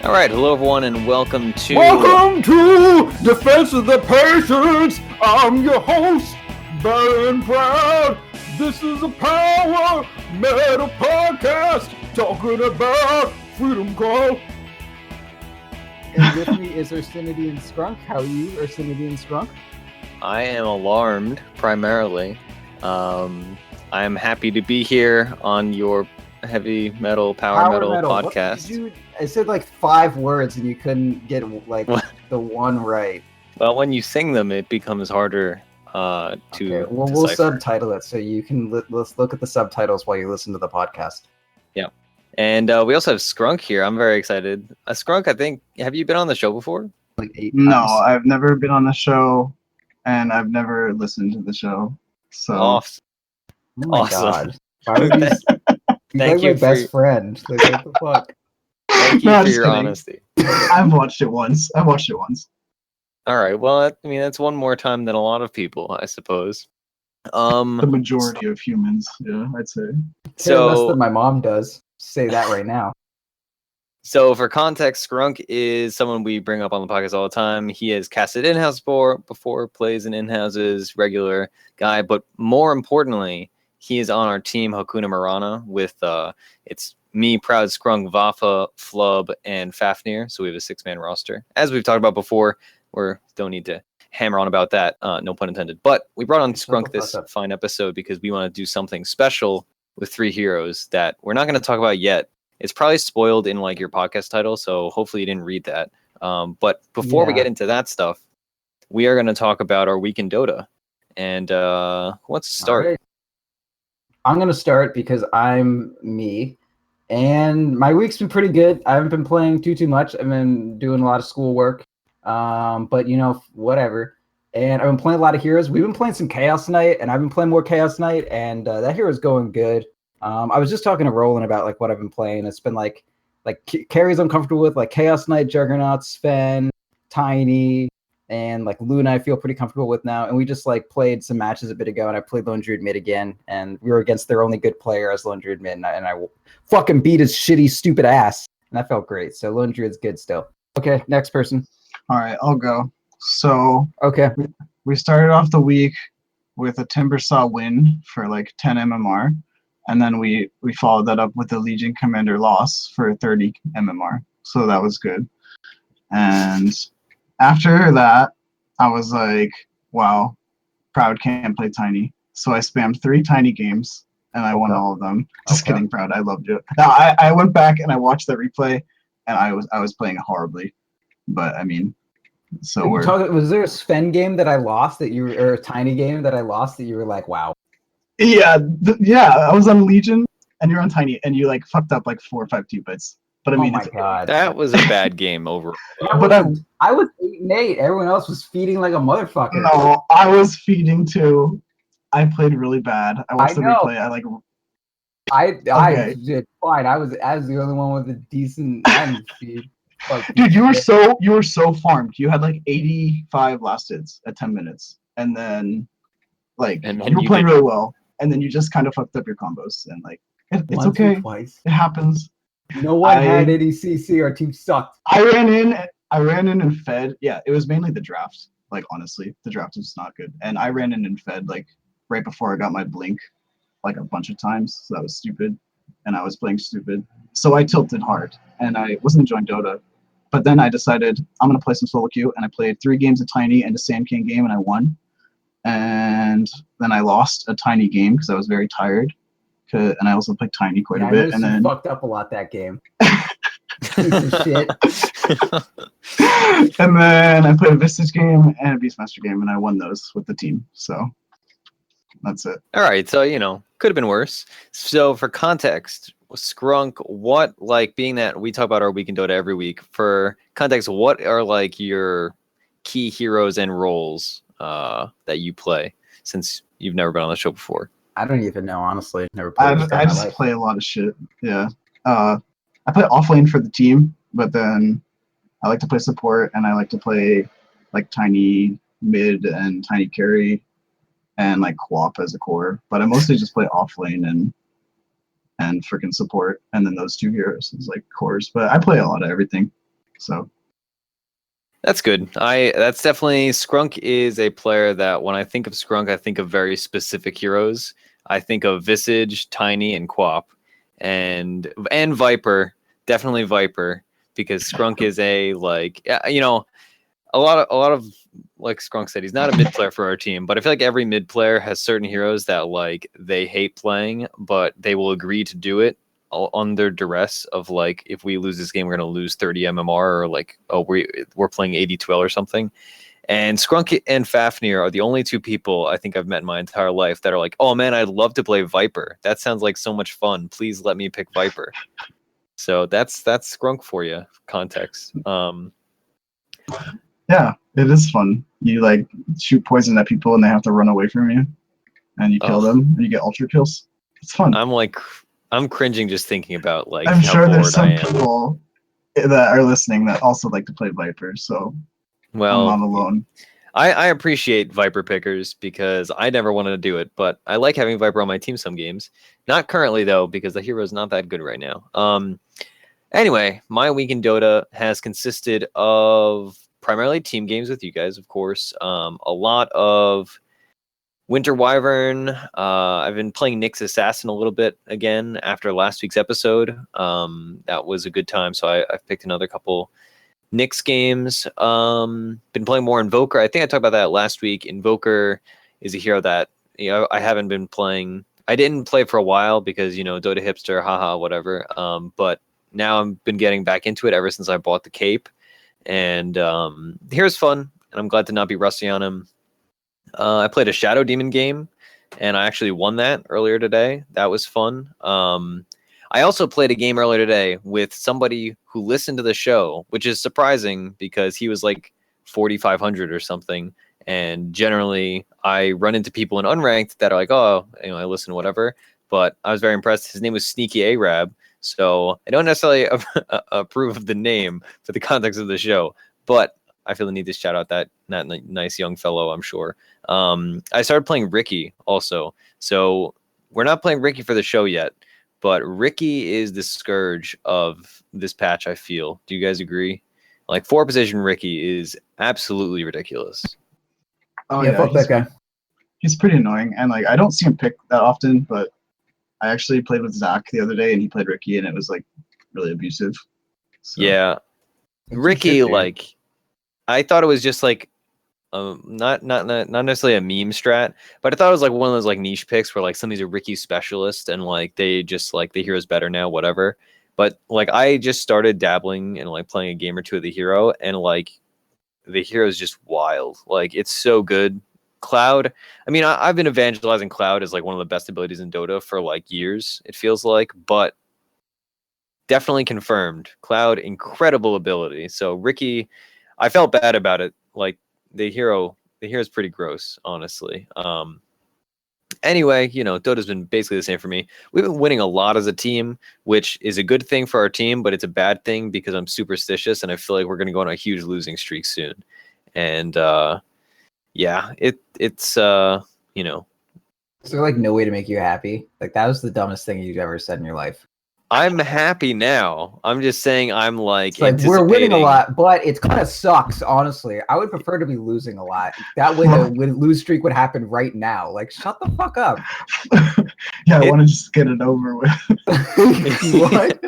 All right, hello everyone, and welcome to Defense of the Patients. I'm your host, Barry and Proud. This is a power metal podcast talking about Freedom Call. And with me is Ursinity and Scrunk. How are you, Ursinity and Scrunk? I am alarmed, primarily. I am happy to be here on your heavy metal, power metal podcast. I said like 5 words and you couldn't get like the one right. Well, when you sing them, it becomes harder to Okay, well, we'll subtitle it so you can let's look at the subtitles while you listen to the podcast. Yeah. And we also have Scrunk here. I'm very excited. Scrunk, I think, have you been on the show before? Like 8 times. No, I've never been on the show, and I've never listened to the show. So, Awesome. Oh my Awesome. god. Why would you Thank you my best friend. Like, what the fuck? Thank you for your honesty. I've watched it once. All right. Well, I mean, that's one more time than a lot of people, I suppose. The majority of humans, yeah, I'd say. So less than my mom does. Say that right now. So for context, Scrunk is someone we bring up on the podcast all the time. He has casted in-house before, plays in in-houses, regular guy. But more importantly, he is on our team, Hakuna Marana, with it's me, Proud Scrunk, Vafa, Flubb, and Fafnir. So we have a 6-man roster. As we've talked about before, we don't need to hammer on about that, no pun intended. But we brought on Scrunk this fine episode because we want to do something special with 3 heroes that we're not going to talk about yet. It's probably spoiled in like your podcast title, so hopefully you didn't read that. But before we get into that stuff, we are going to talk about our week in Dota. And let's start. Right. I'm going to start because I'm me. And my week's been pretty good. I haven't been playing too much. I've been doing a lot of schoolwork. But, you know, whatever. And I've been playing a lot of heroes. We've been playing some Chaos Knight, and I've been playing more Chaos Knight, and that hero's going good. I was just talking to Roland about like what I've been playing. It's been like carries I'm comfortable with, like Chaos Knight, Juggernaut, Sven, Tiny, and like Luna I feel pretty comfortable with now. And we just like played some matches a bit ago, and I played Lone Druid mid again, and we were against their only good player as Lone Druid mid, and I fucking beat his shitty, stupid ass, and that felt great. So Lone Druid's good still. Okay, next person. All right, I'll go. So, okay, we started off the week with a Timbersaw win for like 10 MMR. And then we followed that up with a Legion Commander loss for 30 MMR. So that was good. And after that, I was like, wow, Proud can't play Tiny. So I spammed 3 Tiny games, and I won all of them. Just kidding, Proud. I loved it. Now, I went back and I watched the replay, and I was playing horribly. But, I mean, so was there a Sven game that I lost or a Tiny game that I lost that you were like, wow? Yeah, I was on Legion, and you're on Tiny, and you like fucked up like 4 or 5 2-bits. But I mean, oh my god, that was a bad game overall. But I was 8-8. Everyone else was feeding like a motherfucker. No, I was feeding too. I played really bad. I watched the replay. I did fine. I was the only one with a decent feed. Dude, you were so farmed. You had like 85 last hits at 10 minutes, and then you were playing really well. And then you just kind of fucked up your combos, and like it's okay. Twice. It happens. No one had any CC. Our team sucked. I ran in and fed. Yeah, it was mainly the draft. Like honestly, the draft was not good. And I ran in and fed like right before I got my blink, like a bunch of times. So that was stupid, and I was playing stupid. So I tilted hard, and I wasn't enjoying Dota. But then I decided I'm gonna play some solo queue, and I played 3 games of Tiny and a Sand King game, and I won. And then I lost a Tiny game because I was very tired. And I also played Tiny quite a bit. And then fucked up a lot that game. Piece of shit. And then I played a Visage game and a Beastmaster game, and I won those with the team. So that's it. All right. So, could have been worse. So for context, Scrunk, what, like, being that we talk about our week in Dota every week, for context, what are like your key heroes and roles that you play, since you've never been on the show before? I don't even know, honestly. Never played. I just play a lot of shit. Yeah. I play offlane for the team, but then I like to play support, and I like to play like Tiny mid and Tiny carry, and like Quap as a core. But I mostly just play offlane and freaking support, and then those 2 heroes is like cores. But I play a lot of everything. So That's good. That's definitely Skrunk is a player that when I think of Skrunk, I think of very specific heroes. I think of Visage, Tiny, and Quap, and Viper. Definitely Viper because Skrunk is a a lot of like Skrunk said, he's not a mid player for our team, but I feel like every mid player has certain heroes that like they hate playing, but they will agree to do it under duress of like, if we lose this game, we're going to lose 30 MMR, or like, oh, we're playing 80-12 or something. And Skrunk and Fafnir are the only two people I think I've met in my entire life that are like, oh man, I'd love to play Viper. That sounds like so much fun. Please let me pick Viper. So that's Skrunk for you, context. yeah, it is fun. You like shoot poison at people and they have to run away from you, and you kill them and you get ultra kills. It's fun. I'm cringing just thinking about like I'm how sure bored there's some I am. people that are listening that also like to play Viper, so Well, I'm not alone. I appreciate Viper pickers because I never wanted to do it, but I like having Viper on my team some games. Not currently though, because the hero's not that good right now. Anyway, my week in Dota has consisted of primarily team games with you guys, of course. A lot of Winter Wyvern. I've been playing Nyx Assassin a little bit again after last week's episode. That was a good time, so I've picked another couple Nyx games. Been playing more Invoker. I think I talked about that last week. Invoker is a hero that I haven't been playing. I didn't play for a while because Dota hipster, haha, whatever. But now I've been getting back into it ever since I bought the cape, and the hero's fun, and I'm glad to not be rusty on him. I played a Shadow Demon game, and I actually won that earlier today. That was fun. I also played a game earlier today with somebody who listened to the show, which is surprising because he was like 4,500 or something. And generally, I run into people in unranked that are like, oh, I listen, whatever. But I was very impressed. His name was Sneaky Arab. So I don't necessarily approve of the name for the context of the show, but I feel the need to shout out that nice young fellow, I'm sure. I started playing Ricky also. So we're not playing Ricky for the show yet, but Ricky is the scourge of this patch, I feel. Do you guys agree? Like 4-position Ricky is absolutely ridiculous. Oh yeah, fuck that guy. He's pretty annoying, and like I don't see him pick that often, but I actually played with Zach the other day, and he played Ricky, and it was like really abusive. So. Yeah, Ricky, like I thought it was just like not necessarily a meme strat, but I thought it was like one of those like niche picks where like somebody's a Ricky specialist and like they just like the hero's better now, whatever. But like I just started dabbling and like playing a game or two of the hero, and like the hero is just wild. Like it's so good. Cloud. I mean, I've been evangelizing Cloud as like one of the best abilities in Dota for like years, it feels like, but definitely confirmed. Cloud, incredible ability. So Ricky, I felt bad about it. Like the hero is pretty gross, honestly. Anyway, Dota's been basically the same for me. We've been winning a lot as a team, which is a good thing for our team, but it's a bad thing because I'm superstitious and I feel like we're going to go on a huge losing streak soon. And yeah, it's Is there like no way to make you happy? Like that was the dumbest thing you've ever said in your life. I'm happy now. I'm just saying I'm like we're winning a lot, but it kind of sucks, honestly. I would prefer to be losing a lot. That way the lose streak would happen right now. Like, shut the fuck up. Yeah, I want to just get it over with. What?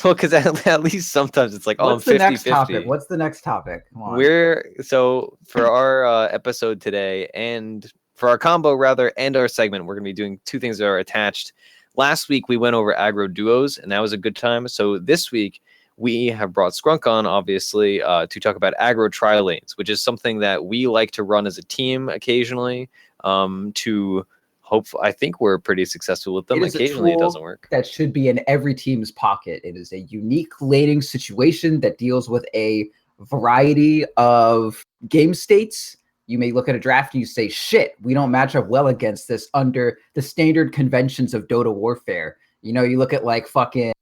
Well, because at least sometimes it's like, what's I'm 50-50. The next topic? What's the next topic? Come on. So for our episode today, and for our combo rather, and our segment, we're going to be doing two things that are attached. Last week, we went over aggro duos, and that was a good time. So this week, we have brought Skrunk on, obviously, to talk about aggro tri-lanes, which is something that we like to run as a team occasionally to hope. I think we're pretty successful with them. Occasionally, it doesn't work. That should be in every team's pocket. It is a unique laning situation that deals with a variety of game states. You may look at a draft and you say, shit, we don't match up well against this under the standard conventions of Dota warfare. You look at like fucking,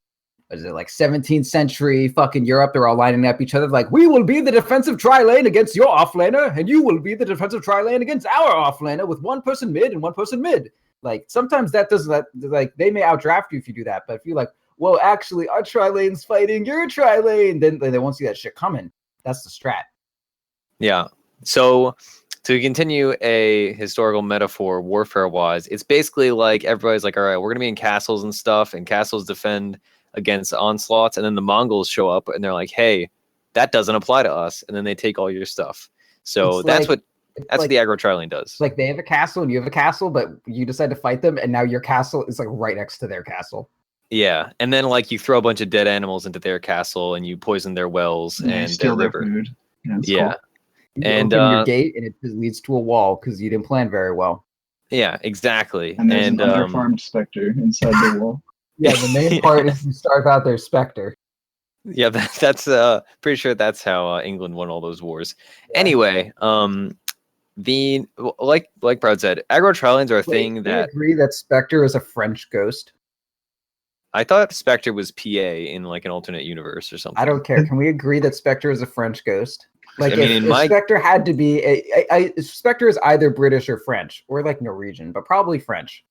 what is it, like 17th century fucking Europe, they're all lining up each other like, we will be the defensive tri-lane against your offlaner, and you will be the defensive tri-lane against our offlaner with one person mid and one person mid. Like, sometimes that doesn't, like, they may outdraft you if you do that, but if you're like, well, actually, our tri-lane's fighting your tri-lane. Then they won't see that shit coming. That's the strat. Yeah. So to continue a historical metaphor, warfare-wise, it's basically like everybody's like, all right, we're going to be in castles and stuff, and castles defend against onslaughts, and then the Mongols show up, and they're like, hey, that doesn't apply to us, and then they take all your stuff. So that's what the aggro tri-lane does. Like they have a castle and you have a castle, but you decide to fight them, and now your castle is like right next to their castle. Yeah, and then like you throw a bunch of dead animals into their castle, and you poison their wells and steal their their river. food. Yeah. Cool. You and open your gate, and it just leads to a wall because you didn't plan very well. Yeah, exactly. And there's an underfarmed specter inside the wall. Yeah, the main part is you starve out their specter. Yeah, that's pretty sure that's how England won all those wars. Yeah. Anyway, the like Proud said, aggro tri-lanes are a thing that. I agree that Spectre is a French ghost. I thought Spectre was PA in like an alternate universe or something. I don't care. Can we agree that Spectre is a French ghost? Like, I mean, if Spectre had to be Spectre is either British or French or like Norwegian, but probably French.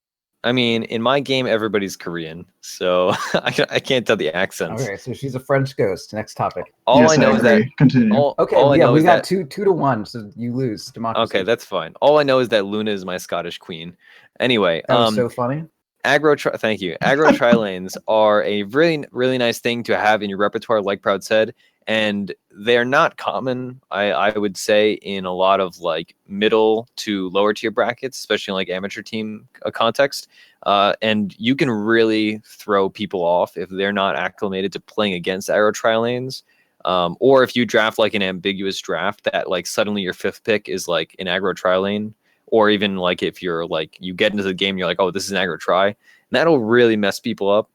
I mean, in my game, everybody's Korean, so I can't tell the accents. Okay, so she's a French ghost. Next topic. All I know is that continue. We got 2-1, so you lose. Democracy. Okay, that's fine. All I know is that Luna is my Scottish queen. Anyway, that was so funny. Thank you. Aggro tri-lanes are a really, really nice thing to have in your repertoire, like Proud said, and they're not common, I would say, in a lot of like middle to lower tier brackets, especially in like amateur team context. And you can really throw people off if they're not acclimated to playing against aggro tri-lanes. Or if you draft like an ambiguous draft that like suddenly your fifth pick is like an aggro tri-lane. Or even like if you're like you get into the game, you're like, oh, this is an aggro tri, and that'll really mess people up.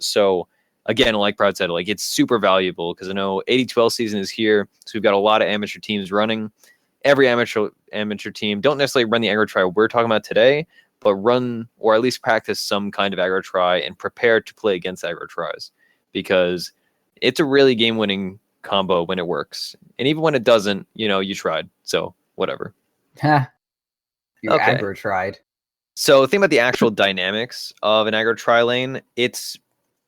So again, like Proud said, like it's super valuable because I know 80-12 season is here, so we've got a lot of amateur teams running. Every amateur team don't necessarily run the aggro tri we're talking about today, but run or at least practice some kind of aggro tri and prepare to play against aggro tris because it's a really game-winning combo when it works, and even when it doesn't, you tried. So whatever. You aggro tried. So think about the actual dynamics of an aggro tri-lane. It's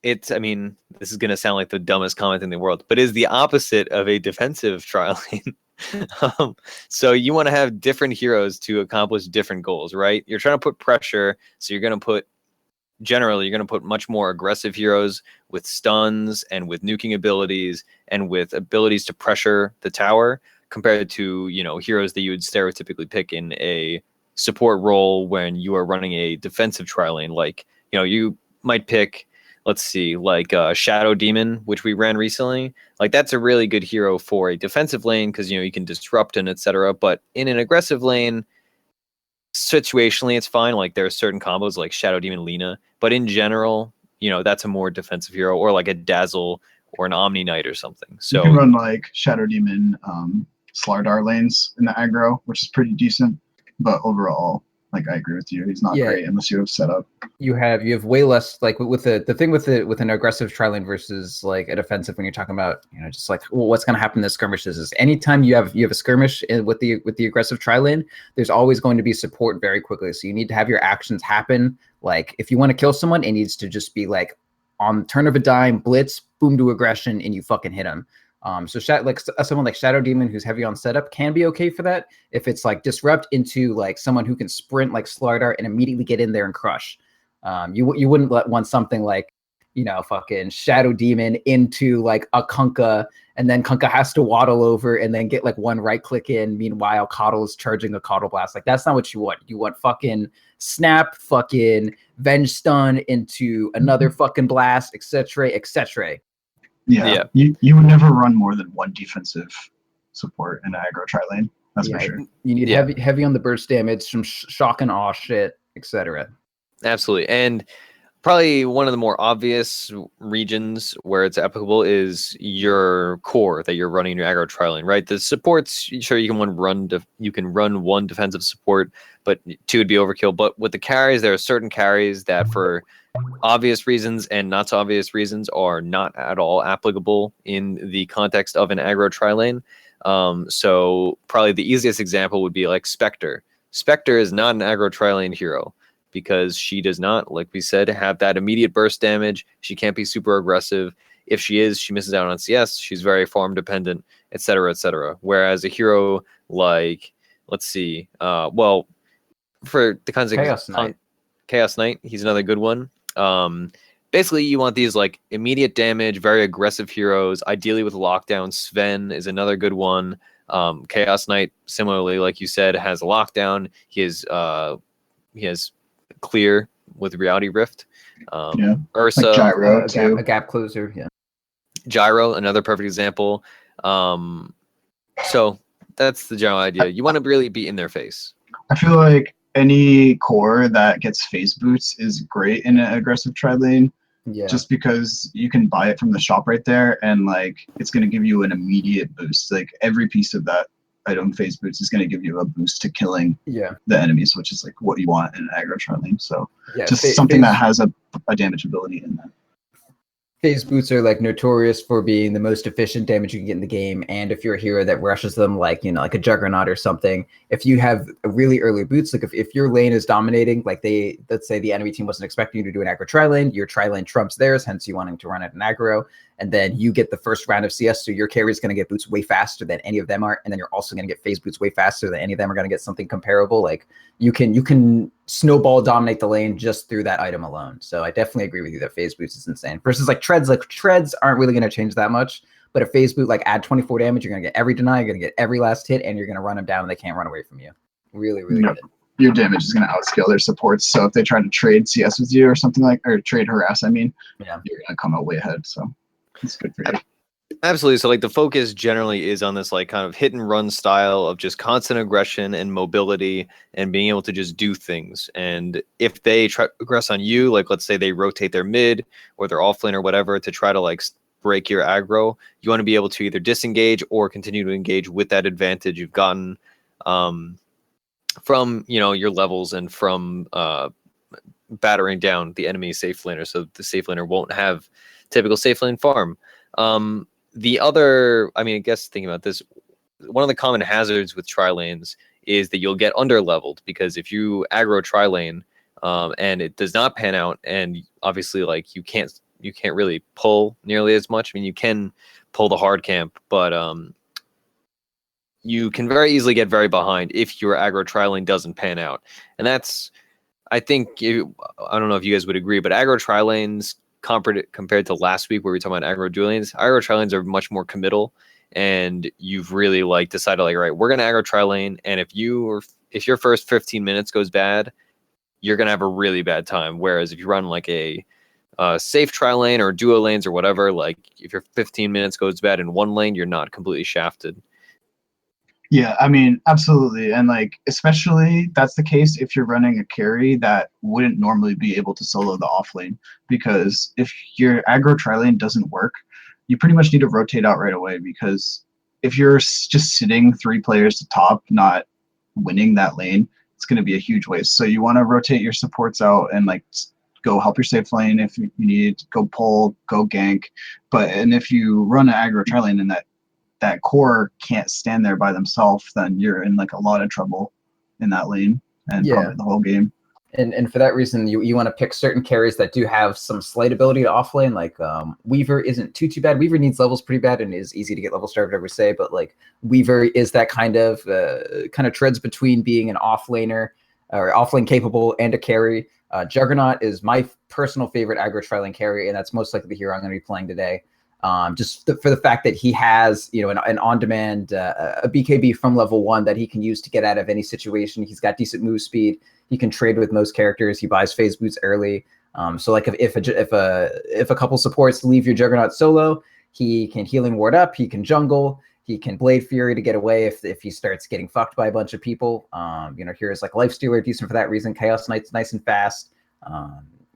I mean, this is going to sound like the dumbest comment in the world, but is the opposite of a defensive tri-lane. So you want to have different heroes to accomplish different goals, right? You're trying to put pressure, so you're going to put much more aggressive heroes with stuns and with nuking abilities and with abilities to pressure the tower compared to, heroes that you would stereotypically pick in a support role when you are running a defensive tri-lane. Like, you might pick, let's see, like Shadow Demon, which we ran recently. Like that's a really good hero for a defensive lane because, you can disrupt and etc. But in an aggressive lane, situationally, it's fine. Like there are certain combos like Shadow Demon Lina, but in general, that's a more defensive hero, or like a Dazzle or an Omni Knight or something. So you can run like Shadow Demon Slardar lanes in the aggro, which is pretty decent. But overall, like I agree with you, he's not great unless you have setup. You have way less like with the thing with an aggressive tri-lane versus like a defensive when you're talking about just like what's going to happen in the skirmishes is anytime you have a skirmish with the aggressive tri-lane, there's always going to be support very quickly. So you need to have your actions happen. Like if you want to kill someone, it needs to just be like on turn of a dime, blitz, boom to aggression, and you fucking hit him. So someone like Shadow Demon who's heavy on setup can be okay for that if it's like disrupt into like someone who can sprint like Slardar and immediately get in there and crush. You wouldn't want something like fucking Shadow Demon into like a Kunkka and then Kunkka has to waddle over and then get like one right click in. Meanwhile, Coddle is charging a Coddle Blast. Like that's not what you want. You want fucking snap, fucking Venge Stun into another fucking blast, etc., etc. Yeah. You would never run more than one defensive support in an aggro tri-lane. That's for sure. You need heavy on the burst damage, some shock and awe shit, etc. Absolutely. And probably one of the more obvious regions where it's applicable is your core that you're running your aggro tri-lane, right? The supports, sure, you can run one defensive support, but two would be overkill. But with the carries, there are certain carries that for obvious reasons and not so obvious reasons are not at all applicable in the context of an aggro tri-lane. So probably the easiest example would be like Spectre. Spectre is not an aggro tri-lane hero. because she does not, like we said, have that immediate burst damage. She can't be super aggressive. If she is, she misses out on CS. She's very farm dependent, etc., etc. Whereas a hero like, let's see, well, for the kinds of Chaos Knight, he's another good one. Basically, you want these like immediate damage, very aggressive heroes, ideally with lockdown. Sven is another good one. Chaos Knight, similarly, like you said, has a lockdown. He has clear with Reality Rift. Ursa, like Gyro too. A gap closer. Yeah. Gyro, another perfect example. So that's the general idea. You want to really be in their face. I feel like any core that gets phase boots is great in an aggressive tri lane. Yeah. Just because you can buy it from the shop right there, and like it's going to give you an immediate boost. Like every piece of that item phase boots is going to give you a boost to killing the enemies, which is like what you want in an aggro tri lane. So just something that has a damage ability in that. Phase boots are like notorious for being the most efficient damage you can get in the game, and if you're a hero that rushes them, like like a Juggernaut or something, if you have really early boots, like if your lane is dominating, like let's say the enemy team wasn't expecting you to do an aggro tri lane, your tri lane trumps theirs, hence you wanting to run it an aggro, and then you get the first round of CS, so your carry is going to get boots way faster than any of them are, and then you're also going to get phase boots way faster than any of them are going to get something comparable. Like you can snowball dominate the lane just through that item alone. So I definitely agree with you that phase boots is insane. Versus like treads aren't really going to change that much, but a phase boot like add 24 damage, you're going to get every deny, you're going to get every last hit, and you're going to run them down and they can't run away from you. Really good. Your damage is going to outscale their supports. So if they try to trade CS with you or something or trade harass, you're going to come out way ahead. So it's good for you. Absolutely. So like the focus generally is on this like kind of hit and run style of just constant aggression and mobility and being able to just do things. And if they try to aggress on you, like let's say they rotate their mid or their offlane or whatever to try to like break your aggro, you want to be able to either disengage or continue to engage with that advantage you've gotten from your levels and from battering down the enemy safe laner, so the safe laner won't have typical safe lane farm. The other, I guess thinking about this, one of the common hazards with tri lanes is that you'll get under leveled, because if you aggro tri lane and it does not pan out, and obviously like you can't really pull nearly as much. You can pull the hard camp, but you can very easily get very behind if your aggro tri lane doesn't pan out. And that's, I think, I don't know if you guys would agree, but aggro tri lanes compared to last week where we were talking about aggro dual lanes, aggro tri lanes are much more committal, and you've really like decided like, right, we're gonna aggro tri lane, and if your first 15 minutes goes bad, you're gonna have a really bad time. Whereas if you run like a safe tri lane or duo lanes or whatever, like if your 15 minutes goes bad in one lane, you're not completely shafted. Yeah, absolutely. And like, especially that's the case if you're running a carry that wouldn't normally be able to solo the off lane, because if your aggro tri lane doesn't work, you pretty much need to rotate out right away, because if you're just sitting 3 players to top, not winning that lane, it's going to be a huge waste. So you want to rotate your supports out and like go help your safe lane if you need, go pull, go gank. And if you run an aggro tri lane and that core can't stand there by themselves, then you're in like a lot of trouble in that lane and probably the whole game. And for that reason, you want to pick certain carries that do have some slight ability to offlane. Like Weaver isn't too bad. Weaver needs levels pretty bad and is easy to get level started, whatever say. But like Weaver is that kind of treads between being an offlaner or offlane capable and a carry. Juggernaut is my personal favorite aggro tri lane carry, and that's most likely the hero I'm going to be playing today. For the fact that he has, an on-demand a BKB from level 1 that he can use to get out of any situation. He's got decent move speed. He can trade with most characters. He buys phase boots early. So like if a couple supports leave your Juggernaut solo, he can healing ward up. He can jungle. He can Blade Fury to get away if he starts getting fucked by a bunch of people. Heroes like Lifestealer, decent for that reason. Chaos Knight's nice and fast.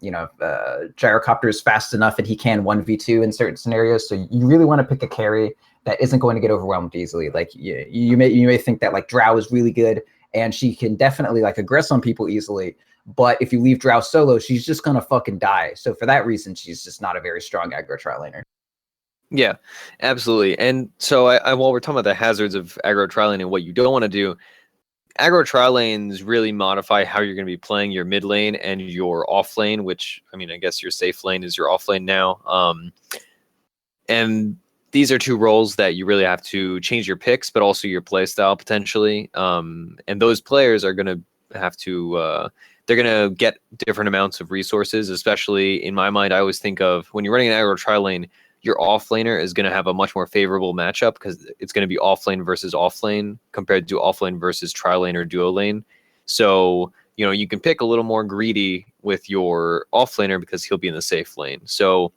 Gyrocopter is fast enough and he can 1v2 in certain scenarios. So you really want to pick a carry that isn't going to get overwhelmed easily. Like you may think that like Drow is really good and she can definitely like aggress on people easily. But if you leave Drow solo, she's just going to fucking die. So for that reason, she's just not a very strong aggro tri laner. Yeah, absolutely. And so while we're talking about the hazards of aggro tri lane and what you don't want to do, aggro tri lanes really modify how you're going to be playing your mid lane and your off lane, which, I mean, I guess your safe lane is your off lane now. And these are two roles that you really have to change your picks, but also your play style potentially. And those players are going to have to, they're going to get different amounts of resources, especially in my mind. I always think of when you're running an aggro tri lane, your off laner is going to have a much more favorable matchup because it's going to be off lane versus off lane compared to off lane versus tri lane or duo lane. So, you know, you can pick a little more greedy with your off laner because he'll be in the safe lane. So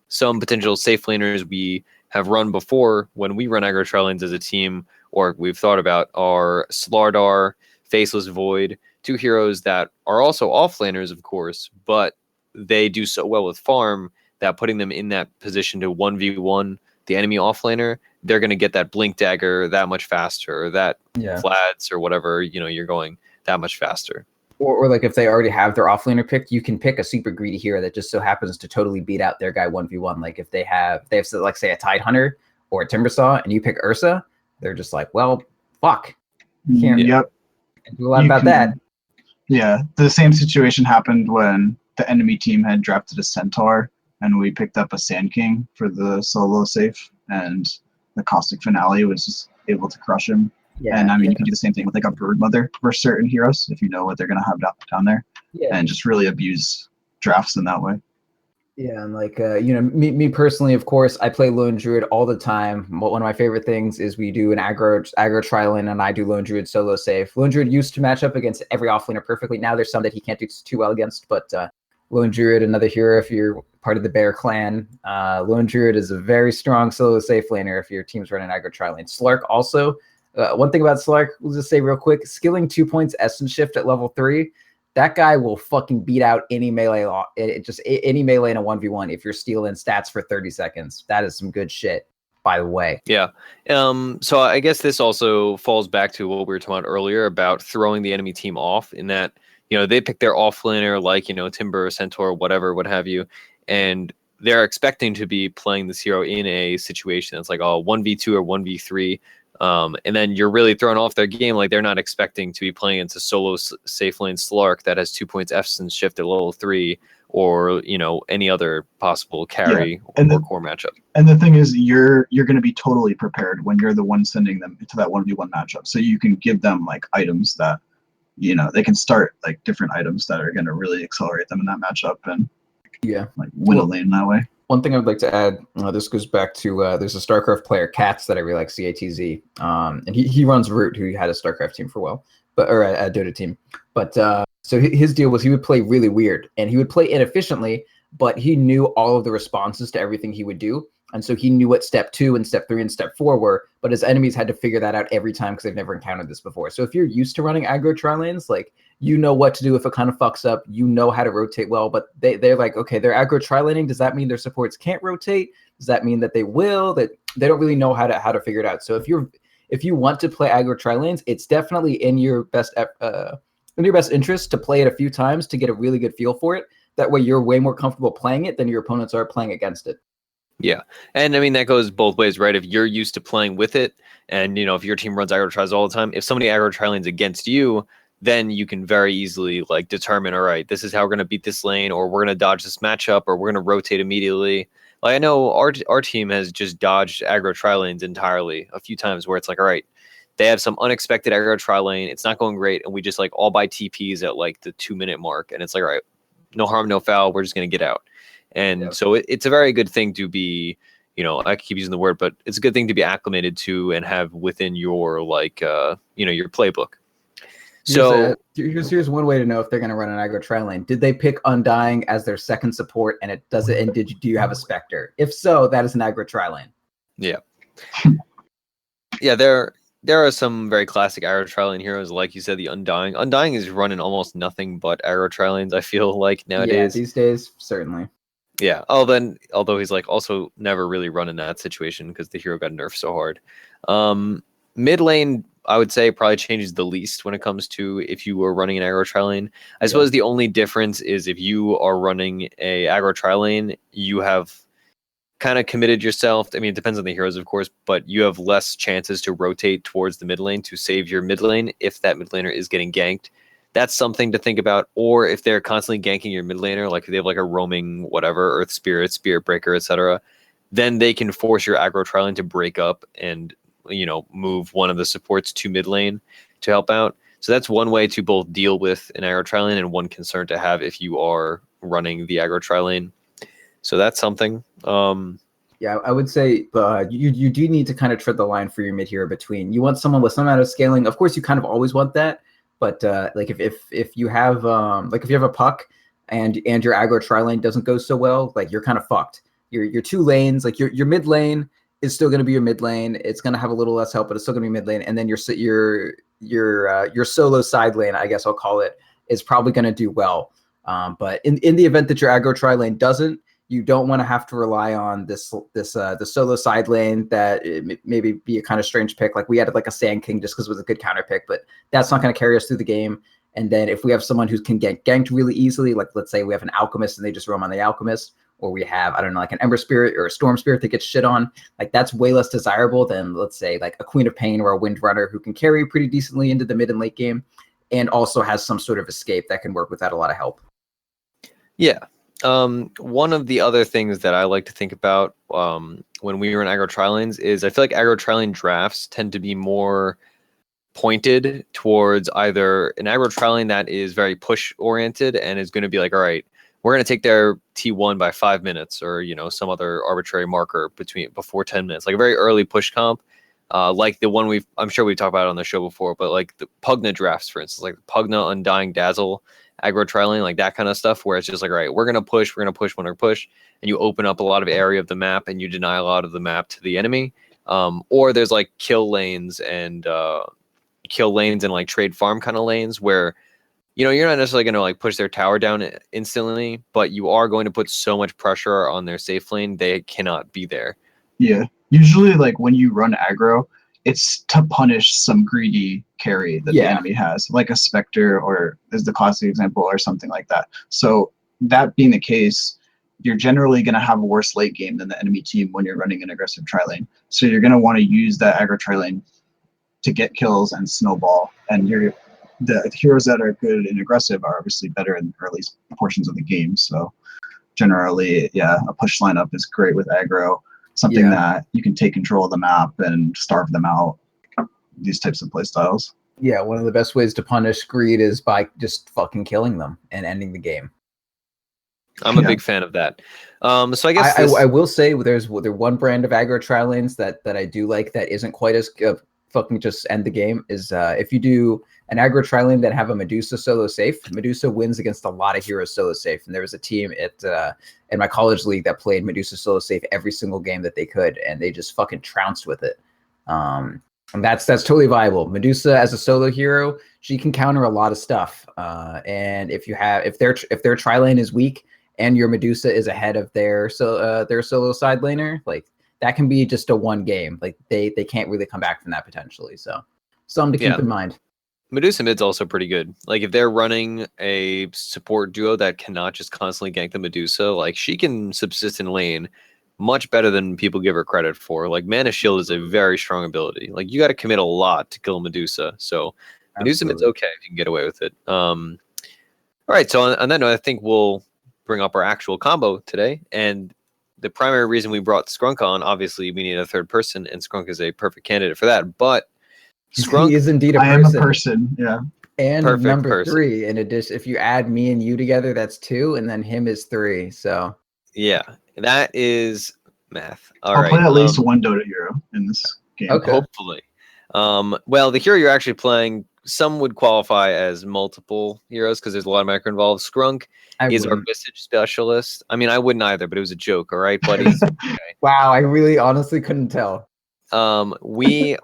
some potential safe laners we have run before when we run aggro tri lanes as a team, or we've thought about, are Slardar, Faceless Void, two heroes that are also off laners, of course, but they do so well with farm that putting them in that position to 1v1 the enemy offlaner, they're going to get that blink dagger that much faster, or that flats or whatever, you know, you're going that much faster. Or like if they already have their offlaner picked, you can pick a super greedy hero that just so happens to totally beat out their guy 1v1. Like if they have like say a Tidehunter or a Timbersaw and you pick Ursa, they're just like, well, fuck. Can't do a lot about that. Yeah, the same situation happened when the enemy team had drafted a Centaur and we picked up a Sand King for the solo safe, and the Caustic Finale was just able to crush him. And I mean, you can do the same thing with like a Bird Mother for certain heroes if you know what they're going to have down there, and just really abuse drafts in that way. Yeah, and like, you know, me personally, of course, I play Lone Druid all the time. One of my favorite things is we do an aggro tri-lane, and I do Lone Druid solo safe. Lone Druid used to match up against every offlaner perfectly. Now there's some that he can't do too well against, but Lone Druid, another hero if you're part of the Bear clan. Lone Druid is a very strong solo safe laner if your team's running aggro tri-lane. Slark also. One thing about Slark, we'll just say real quick, skilling 2 points Essence Shift at level 3, that guy will fucking beat out any melee, any melee in a 1v1 if you're stealing stats for 30 seconds. That is some good shit, by the way. Yeah. So I guess this also falls back to what we were talking about earlier about throwing the enemy team off, in that, you know, they pick their offlaner like, you know, Timber, Centaur, whatever, what have you, and they're expecting to be playing this hero in a situation that's like, oh, 1v2 or 1v3. And then you're really thrown off their game. Like, they're not expecting to be playing into solo safe lane Slark that has 2 points Essence Shift at level 3, or, you know, any other possible carry or core matchup. And the thing is, you're going to be totally prepared when you're the one sending them into that 1v1 matchup. So you can give them like items that, you know, they can start like different items that are going to really accelerate them in that matchup and like win a lane that way. One thing I would like to add, this goes back to, there's a StarCraft player, Katz, that I really like, CATZ, and he runs Root, who had a StarCraft team for a while, or a Dota team. But so his deal was he would play really weird, and he would play inefficiently, but he knew all of the responses to everything he would do. And so he knew what step 2 and step 3 and step 4 were, but his enemies had to figure that out every time because they've never encountered this before. So if you're used to running aggro tri-lanes, like, you know what to do if it kind of fucks up, you know how to rotate well, but they're like, okay, they're aggro tri-laning. Does that mean their supports can't rotate? Does that mean that they will? That they don't really know how to figure it out. So if you want to play aggro tri-lanes, it's definitely in your best interest to play it a few times to get a really good feel for it. That way you're way more comfortable playing it than your opponents are playing against it. Yeah. And I mean, that goes both ways, right? If you're used to playing with it, and, you know, if your team runs aggro tries all the time, if somebody aggro tri lanes against you, then you can very easily like determine, all right, this is how we're going to beat this lane, or we're going to dodge this matchup, or we're going to rotate immediately. Like, I know our team has just dodged aggro tri lanes entirely a few times where it's like, all right, they have some unexpected aggro tri lane, it's not going great, and we just like all buy TPs at like the 2-minute mark, and it's like, all right, no harm, no foul, we're just going to get out. And so it's a very good thing to be, you know, I keep using the word, but it's a good thing to be acclimated to and have within your, like, you know, your playbook. So here's one way to know if they're going to run an aggro tri-lane. Did they pick Undying as their second support, and it does it? And do you have a Spectre? If so, that is an aggro tri-lane. Yeah. Yeah, there are some very classic aggro tri-lane heroes, like you said, the Undying. Undying is running almost nothing but aggro tri-lanes, I feel like, nowadays. Yeah, these days, certainly. Yeah. Although he's like also never really run in that situation because the hero got nerfed so hard. Mid lane, I would say, probably changes the least when it comes to if you were running an aggro tri-lane. I suppose the only difference is if you are running a aggro tri-lane, you have kind of committed yourself. I mean, it depends on the heroes, of course, but you have less chances to rotate towards the mid lane to save your mid lane if that mid laner is getting ganked. That's something to think about. Or if they're constantly ganking your mid laner, like if they have like a roaming whatever, Earth Spirit, Spirit Breaker, etc., then they can force your aggro tri lane to break up and, you know, move one of the supports to mid lane to help out. So that's one way to both deal with an aggro tri lane and one concern to have if you are running the aggro tri lane. So that's something. Yeah, I would say you do need to kind of tread the line for your mid hero between. You want someone with some amount of scaling. Of course, you kind of always want that. But like if you have like if you have a puck and your aggro tri lane doesn't go so well, like you're kind of fucked. Your two lanes, like your mid lane is still going to be your mid lane. It's going to have a little less help, but it's still going to be mid lane. And then your solo side lane, I guess I'll call it, is probably going to do well. But in the event that your aggro tri lane doesn't, you don't want to have to rely on the solo side lane that maybe be a kind of strange pick. Like we added like a Sand King just because it was a good counter pick, but that's not going to carry us through the game. And then if we have someone who can get ganked really easily, like let's say we have an Alchemist and they just roam on the Alchemist, or we have, I don't know, like an Ember Spirit or a Storm Spirit that gets shit on, like that's way less desirable than, let's say, like a Queen of Pain or a Wind Runner who can carry pretty decently into the mid and late game and also has some sort of escape that can work without a lot of help. Yeah. One of the other things that I like to think about when we were in aggro tri lanes is I feel like aggro tri lane drafts tend to be more pointed towards either an aggro tri lane that is very push oriented and is going to be like, all right, we're going to take their T1 by 5 minutes, or, you know, some other arbitrary marker before 10 minutes, like a very early push comp, like the one I'm sure we've talked about on the show before, but like the Pugna drafts, for instance, like Pugna, Undying Dazzle, aggro tri lane, like that kind of stuff, where it's just like, all right, we're going to push when we push, and you open up a lot of area of the map and you deny a lot of the map to the enemy. Or there's like kill lanes and like trade farm kind of lanes where, you know, you're not necessarily going to like push their tower down instantly, but you are going to put so much pressure on their safe lane, they cannot be there. Yeah. Usually, like when you run aggro, it's to punish some greedy carry that the enemy has, like a Spectre, or is the classic example, or something like that. So that being the case, you're generally going to have a worse late game than the enemy team when you're running an aggressive tri lane. So you're going to want to use that aggro tri lane to get kills and snowball. And the heroes that are good and aggressive are obviously better in early portions of the game. So generally, yeah, a push lineup is great with aggro. Something that you can take control of the map and starve them out. These types of playstyles. Yeah, one of the best ways to punish greed is by just fucking killing them and ending the game. I'm a big fan of that. So I guess I will say there's one brand of aggro tri lanes that I do like that isn't quite as fucking just end the game is if you do an aggro tri lane that have a Medusa solo safe. Medusa wins against a lot of heroes solo safe, and there was a team in my college league that played Medusa solo safe every single game that they could, and they just fucking trounced with it. And that's totally viable. Medusa as a solo hero, she can counter a lot of stuff. And if their tri lane is weak and your Medusa is ahead of their solo side laner, like that can be just a one game. Like they can't really come back from that potentially. So something to keep in mind. Medusa mid's also pretty good. Like if they're running a support duo that cannot just constantly gank the Medusa, like she can subsist in lane much better than people give her credit for. Like Mana Shield is a very strong ability. Like you got to commit a lot to kill Medusa. So Medusa mid's okay if you can get away with it. All right. So on that note, I think we'll bring up our actual combo today. And the primary reason we brought Skrunk on, obviously we need a third person, and Skrunk is a perfect candidate for that. But Skrunk is indeed I am a person, yeah. And perfect number person. 3, in addition, if you add me and you together, that's 2, and then him is 3. So yeah, that is math. I'll play at least one Dota hero in this game. Okay. Hopefully. Well, the hero you're actually playing, some would qualify as multiple heroes because there's a lot of micro involved. Skrunk is our Visage specialist. I mean, I wouldn't either, but it was a joke, all right, buddies? Okay. Wow, I really honestly couldn't tell. Skrunk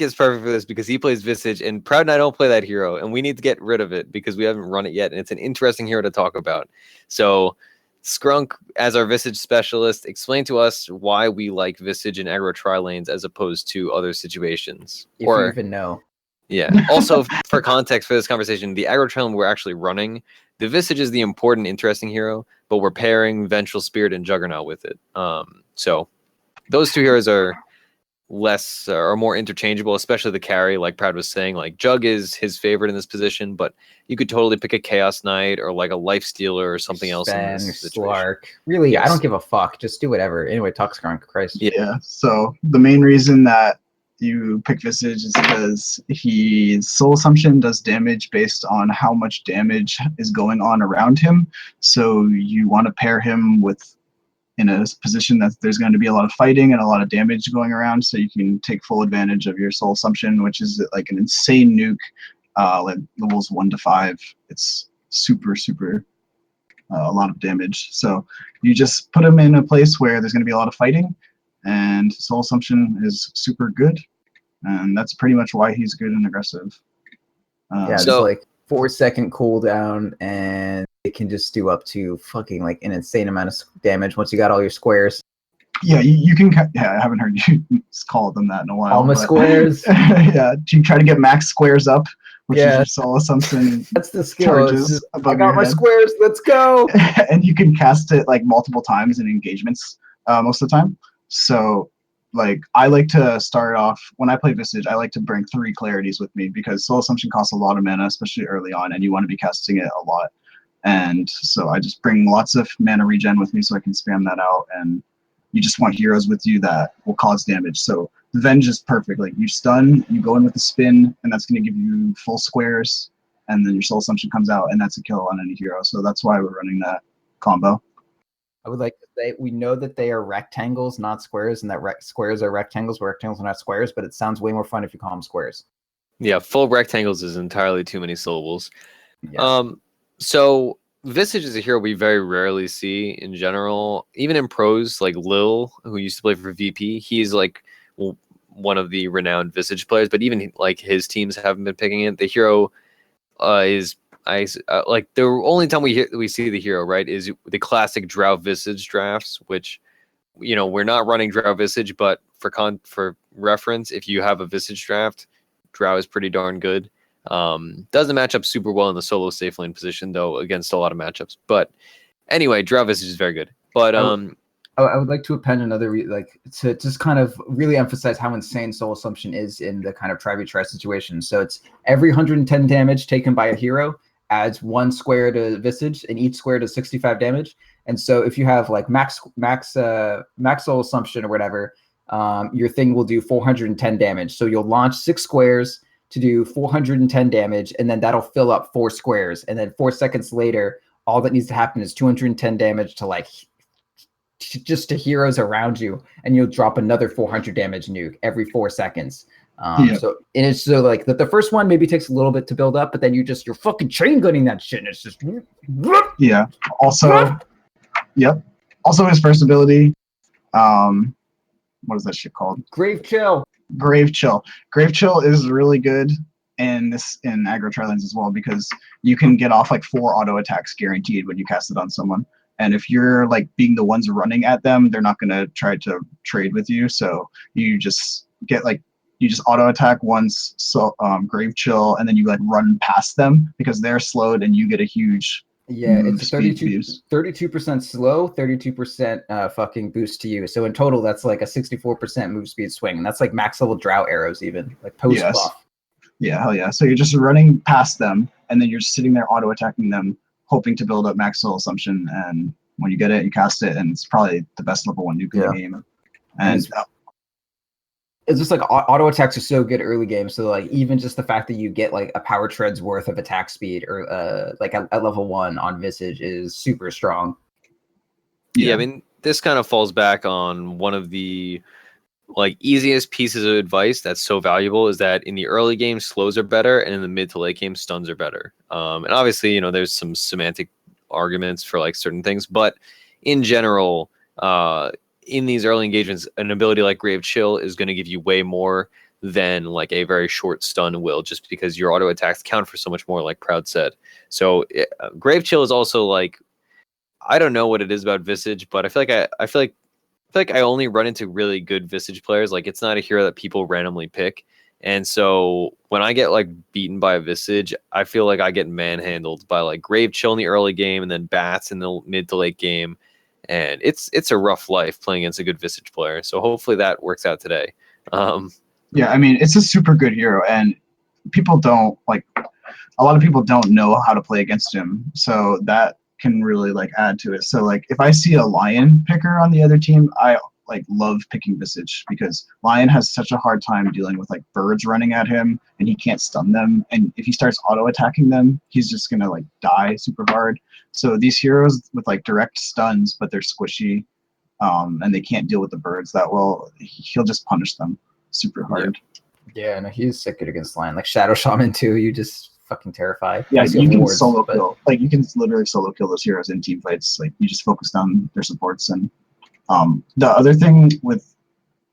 is perfect for this because he plays Visage, and Proud and I don't play that hero, and we need to get rid of it because we haven't run it yet, and it's an interesting hero to talk about. So Skrunk, as our Visage specialist, explain to us why we like Visage and aggro tri lanes as opposed to other situations. If you even know. Yeah. Also, for context for this conversation, the aggro tri lane we're actually running The Visage is the important, interesting hero, but we're pairing Vengeful Spirit and Juggernaut with it. So those two heroes are less or more interchangeable, especially the carry. Like Proud was saying, like Jug is his favorite in this position, but you could totally pick a Chaos Knight or like a Life Stealer or something else in this situation. Slark. Really, Yes. I don't give a fuck. Just do whatever. Anyway, talk Skrunk. Christ. Yeah. So the main reason that you pick Visage is because his Soul Assumption does damage based on how much damage is going on around him. So you want to pair him with in a position that there's going to be a lot of fighting and a lot of damage going around, so you can take full advantage of your Soul Assumption, which is like an insane nuke, like levels 1 to 5. It's super a lot of damage. So you just put him in a place where there's going to be a lot of fighting, and Soul Assumption is super good, and that's pretty much why he's good and aggressive. Yeah, it's like 4-second cooldown, and it can just do up to fucking like an insane amount of damage once you got all your squares. Yeah, you can. Yeah, I haven't heard you call them that in a while. All my squares. Yeah, you try to get max squares up, which is your Soul Assumption. That's the skill. Just, I got my squares. Let's go. And you can cast it like multiple times in engagements most of the time. So, like, I like to start off when I play Visage. I like to bring 3 clarities with me because Soul Assumption costs a lot of mana, especially early on, and you want to be casting it a lot. And so I just bring lots of mana regen with me so I can spam that out. And you just want heroes with you that will cause damage. So Venge is perfect. Like you stun, you go in with the spin, and that's going to give you full squares. And then your Soul Assumption comes out, and that's a kill on any hero. So that's why we're running that combo. I would like to say we know that they are rectangles, not squares, and that squares are rectangles, but rectangles are not squares. But it sounds way more fun if you call them squares. Yeah, full rectangles is entirely too many syllables. Yeah. So Visage is a hero we very rarely see in general. Even in pros, like Lil, who used to play for VP, he's like one of the renowned Visage players. But even like his teams haven't been picking it. The hero is like the only time we see the hero, right, is the classic Drow Visage drafts, which we're not running Drow Visage, but for reference, if you have a Visage draft, Drow is pretty darn good. Doesn't match up super well in the solo safe lane position though against a lot of matchups. But anyway, Drow Visage is very good. But I would like to append another to just kind of really emphasize how insane Soul Assumption is in the kind of try situation. So it's every 110 damage taken by a hero adds 1 square to Visage, and each square does 65 damage. And so if you have like max Soul Assumption or whatever, your thing will do 410 damage. So you'll launch 6 squares to do 410 damage, and then that'll fill up 4 squares. And then 4 seconds later, all that needs to happen is 210 damage to like just to heroes around you, and you'll drop another 400 damage nuke every 4 seconds. So and it's so like that the first one maybe takes a little bit to build up, but then you're fucking chain gunning that shit, and it's just Also his first ability, what is that shit called? Grave Chill. Grave Chill is really good in aggro tri-lanes as well, because you can get off like 4 auto attacks guaranteed when you cast it on someone. And if you're like being the ones running at them, they're not going to try to trade with you. So you just auto attack once, so Grave Chill, and then you like run past them because they're slowed, and you get a huge it's 32% slow, 32% fucking boost to you. So in total, that's like a 64% move speed swing, and that's like max level Drow arrows even, like post buff. Yeah, hell yeah. So you're just running past them, and then you're just sitting there auto attacking them, hoping to build up max Soul Assumption, and when you get it, you cast it, and it's probably the best level 1 nuke in the game. And it's just like auto attacks are so good early game. So like even just the fact that you get like a power tread's worth of attack speed or like at level 1 on Visage is super strong. Yeah, I mean, this kind of falls back on one of the like easiest pieces of advice that's so valuable, is that in the early game slows are better, and in the mid to late game stuns are better. And obviously, there's some semantic arguments for like certain things, but in general, in these early engagements, an ability like Grave Chill is going to give you way more than like a very short stun will, just because your auto attacks count for so much more, like Proud said. So Grave Chill is also like, I don't know what it is about Visage, but I feel like I only run into really good Visage players. Like, it's not a hero that people randomly pick. And so when I get like beaten by a Visage, I feel like I get manhandled by like Grave Chill in the early game and then Bats in the mid to late game. And it's a rough life playing against a good Visage player. So hopefully that works out today. Yeah, I mean, it's a super good hero, and people don't like. A lot of people don't know how to play against him, so that can really like add to it. So like, if I see a Lion picker on the other team, I like love picking Visage because Lion has such a hard time dealing with like birds running at him, and he can't stun them. And if he starts auto attacking them, he's just gonna like die super hard. So these heroes with like direct stuns, but they're squishy, and they can't deal with the birds that well, he'll just punish them super hard. Yeah, no, he's sick good against Lion. Like Shadow Shaman too, you just fucking terrified. Yeah, you can solo kill. Like you can literally solo kill those heroes in team fights. Like you just focus on their supports. And the other thing with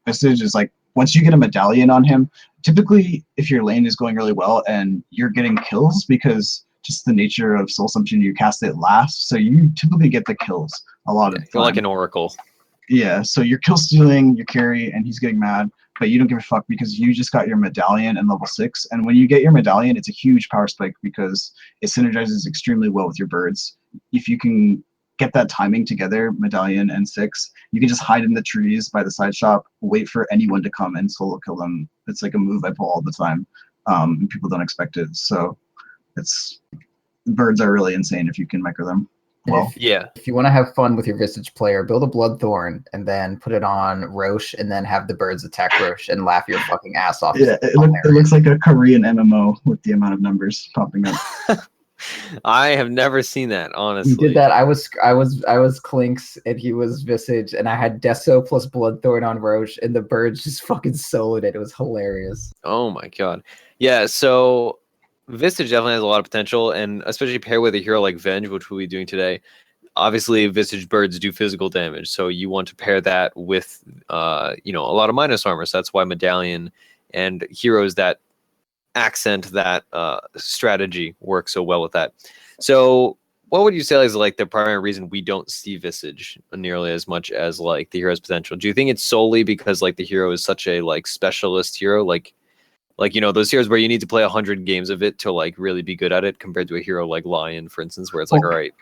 Visage is like once you get a medallion on him, typically if your lane is going really well and you're getting kills because just the nature of Soul Assumption, you cast it last, so you typically get the kills a lot of the time. You're like an oracle. Yeah, so you're kill stealing your carry, and he's getting mad, but you don't give a fuck because you just got your medallion in level 6. And when you get your medallion, it's a huge power spike because it synergizes extremely well with your birds. If you can get that timing together, medallion and 6, you can just hide in the trees by the side shop, wait for anyone to come and solo kill them. It's like a move I pull all the time, and people don't expect it. So birds are really insane if you can micro them. Well, if you want to have fun with your Visage player, build a Bloodthorn and then put it on Roche and then have the birds attack Roche and laugh your fucking ass off. Yeah, it looks like a Korean MMO with the amount of numbers popping up. I have never seen that, honestly. You did that. I was Clinks and he was Visage, and I had Deso plus Bloodthorn on Roche, and the birds just fucking soloed it. It was hilarious. Oh my god. Yeah, so Visage definitely has a lot of potential, and especially paired with a hero like Venge, which we'll be doing today. Obviously, Visage birds do physical damage, so you want to pair that with, a lot of minus armor. So that's why Medallion and heroes that accent that strategy work so well with that. So, what would you say is like the primary reason we don't see Visage nearly as much as like the hero's potential? Do you think it's solely because like the hero is such a like specialist hero, like those heroes where you need to play 100 games of it to like really be good at it, compared to a hero like Lion, for instance, where it's like, all right,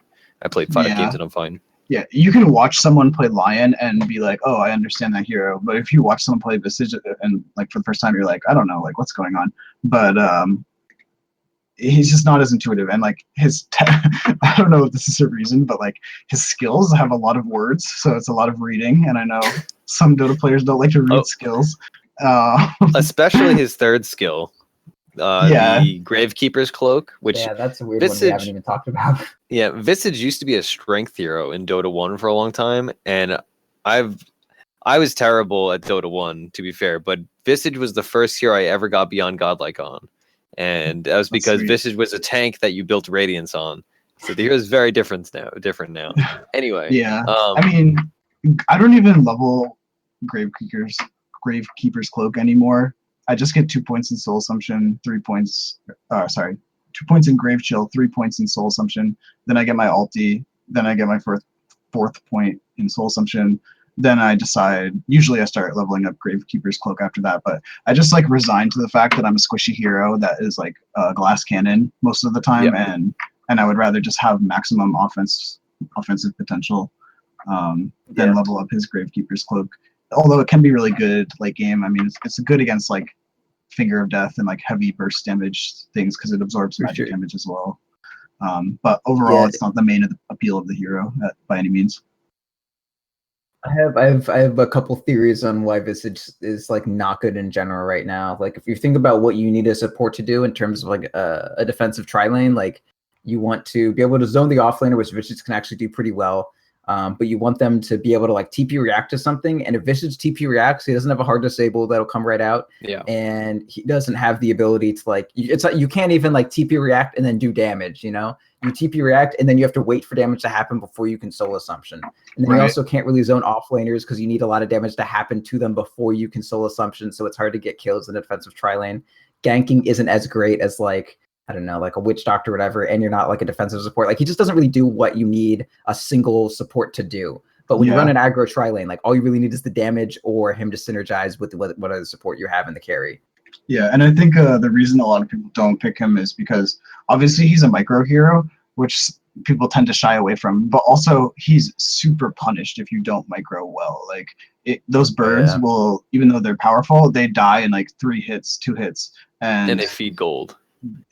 I played 5 games and I'm fine. Yeah, you can watch someone play Lion and be like, oh, I understand that hero. But if you watch someone play Visage and like for the first time, you're like, I don't know, like what's going on. But he's just not as intuitive. And like I don't know if this is a reason, but like his skills have a lot of words, so it's a lot of reading. And I know some Dota players don't like to read skills. Especially his third skill, the Gravekeeper's Cloak, which that's a weird one we haven't even talked about. Yeah, Visage used to be a strength hero in Dota 1 for a long time, and I was terrible at Dota 1, to be fair, but Visage was the first hero I ever got beyond Godlike on, and that was because Visage was a tank that you built Radiance on. So the hero is very different now. Anyway, I mean, I don't even level Gravekeeper's Cloak anymore. I just get 2 points in Soul Assumption, 3 points. 2 points in Grave Chill, 3 points in Soul Assumption. Then I get my ulti. Then I get my fourth point in Soul Assumption. Then I decide. Usually I start leveling up Gravekeeper's Cloak after that. But I just like resign to the fact that I'm a squishy hero that is like a glass cannon most of the time, and I would rather just have maximum offensive potential than level up his Gravekeeper's Cloak. Although it can be really good late game. I mean, it's good against like Finger of Death and like heavy burst damage things because it absorbs magic damage as well. But overall, it's not the main appeal of the hero by any means. I have a couple theories on why Visage is like not good in general right now. Like if you think about what you need a support to do in terms of like a defensive tri-lane, like you want to be able to zone the offlaner, which Visage can actually do pretty well. But you want them to be able to like TP react to something, and if Visage TP reacts, he doesn't have a hard disable that'll come right out. And he doesn't have the ability to like it's like you can't even like TP react and then do damage. You TP react and then you have to wait for damage to happen before you can Soul Assumption. And then you also can't really zone offlaners because you need a lot of damage to happen to them before you can Soul Assumption. So it's hard to get kills in the defensive tri-lane. Ganking isn't as great as like, I don't know, like a Witch Doctor or whatever, and you're not like a defensive support. Like he just doesn't really do what you need a single support to do. But when you run an aggro tri-lane, like all you really need is the damage or him to synergize with what other support you have in the carry. Yeah, and I think the reason a lot of people don't pick him is because obviously he's a micro hero, which people tend to shy away from, but also he's super punished if you don't micro well. Like those birds will, even though they're powerful, they die in like 3 hits, 2 hits, And and they feed gold.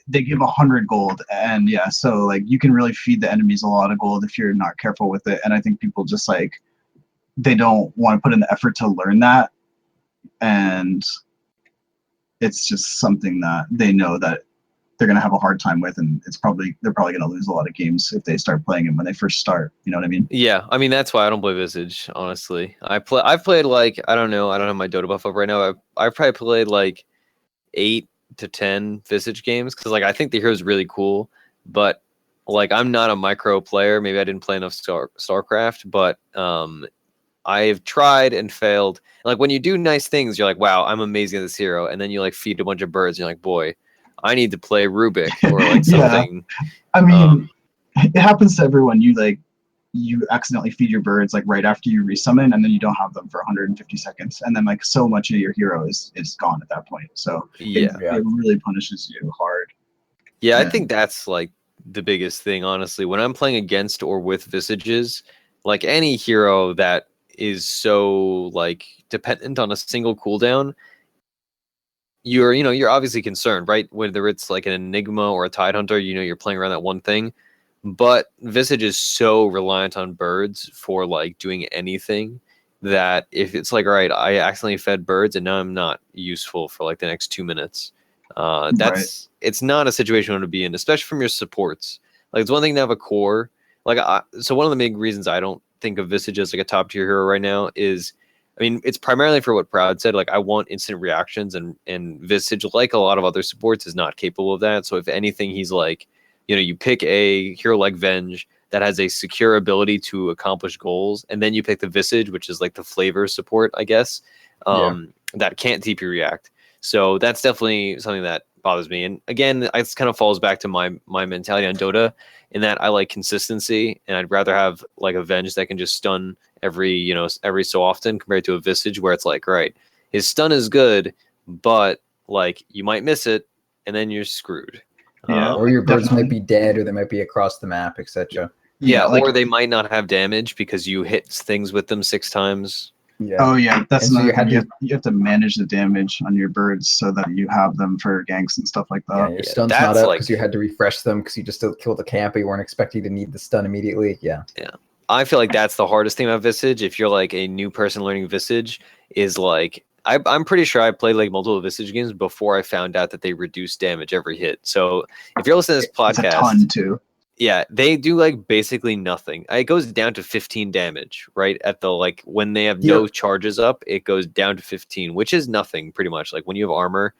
they give 100 gold. And yeah, so like you can really feed the enemies a lot of gold if you're not careful with it. And I think people just like they don't want to put in the effort to learn that, and it's just something that they know that they're going to have a hard time with, and they're probably going to lose a lot of games if they start playing him when they first start. You know what I mean? Yeah, I mean that's why I don't play Visage. Honestly, I've played like I don't know. I don't have my Dota buff up right now. I've probably played like 8 to 10 Visage games because like I think the hero's really cool, but like I'm not a micro player. Maybe I didn't play enough Starcraft, but I've tried and failed. Like when you do nice things, you're like, wow, I'm amazing at this hero, and then you like feed a bunch of birds, and you're like, boy, I need to play Rubik or like something. I mean, it happens to everyone. You accidentally feed your birds like right after you resummon, and then you don't have them for 150 seconds, and then like so much of your hero is gone at that point. So it really punishes you hard. Yeah, I think that's like the biggest thing, honestly. When I'm playing against or with Visages, like any hero that is so like dependent on a single cooldown, you're obviously concerned, right? Whether it's like an Enigma or a Tidehunter, you're playing around that one thing. But Visage is so reliant on birds for like doing anything that if it's like, all right, I accidentally fed birds and now I'm not useful for like the next 2 minutes. It's not a situation you want to be in, especially from your supports. Like it's one thing to have a core. So one of the big reasons I don't think of Visage as like a top tier hero right now is, I mean, it's primarily for what Proud said. Like I want instant reactions, and Visage, like a lot of other supports, is not capable of that. So if anything, he's like, you pick a hero like Venge that has a secure ability to accomplish goals, and then you pick the Visage, which is like the flavor support, I guess, that can't TP react. So that's definitely something that bothers me. And again, it kind of falls back to my mentality on Dota, in that I like consistency, and I'd rather have like a Venge that can just stun every so often compared to a Visage where it's like, right, his stun is good, but like you might miss it, and then you're screwed. Yeah, or your birds might be dead, or they might be across the map, etc. Yeah, or they might not have damage because you hit things with them 6 times. Yeah. Oh yeah, that's another thing. You have to manage the damage on your birds so that you have them for ganks and stuff like that. Yeah, your stun's not up because you had to refresh them because you just killed the camp, but you weren't expecting to need the stun immediately. Yeah. I feel like that's the hardest thing about Visage. If you're like a new person learning Visage, is like I'm pretty sure I played like multiple Visage games before I found out that they reduce damage every hit. So if you're listening to this podcast, it's a ton too. Yeah, they do like basically nothing. It goes down to 15 damage, right? At the like when they have no charges up, it goes down to 15, which is nothing pretty much. Like when you have armor,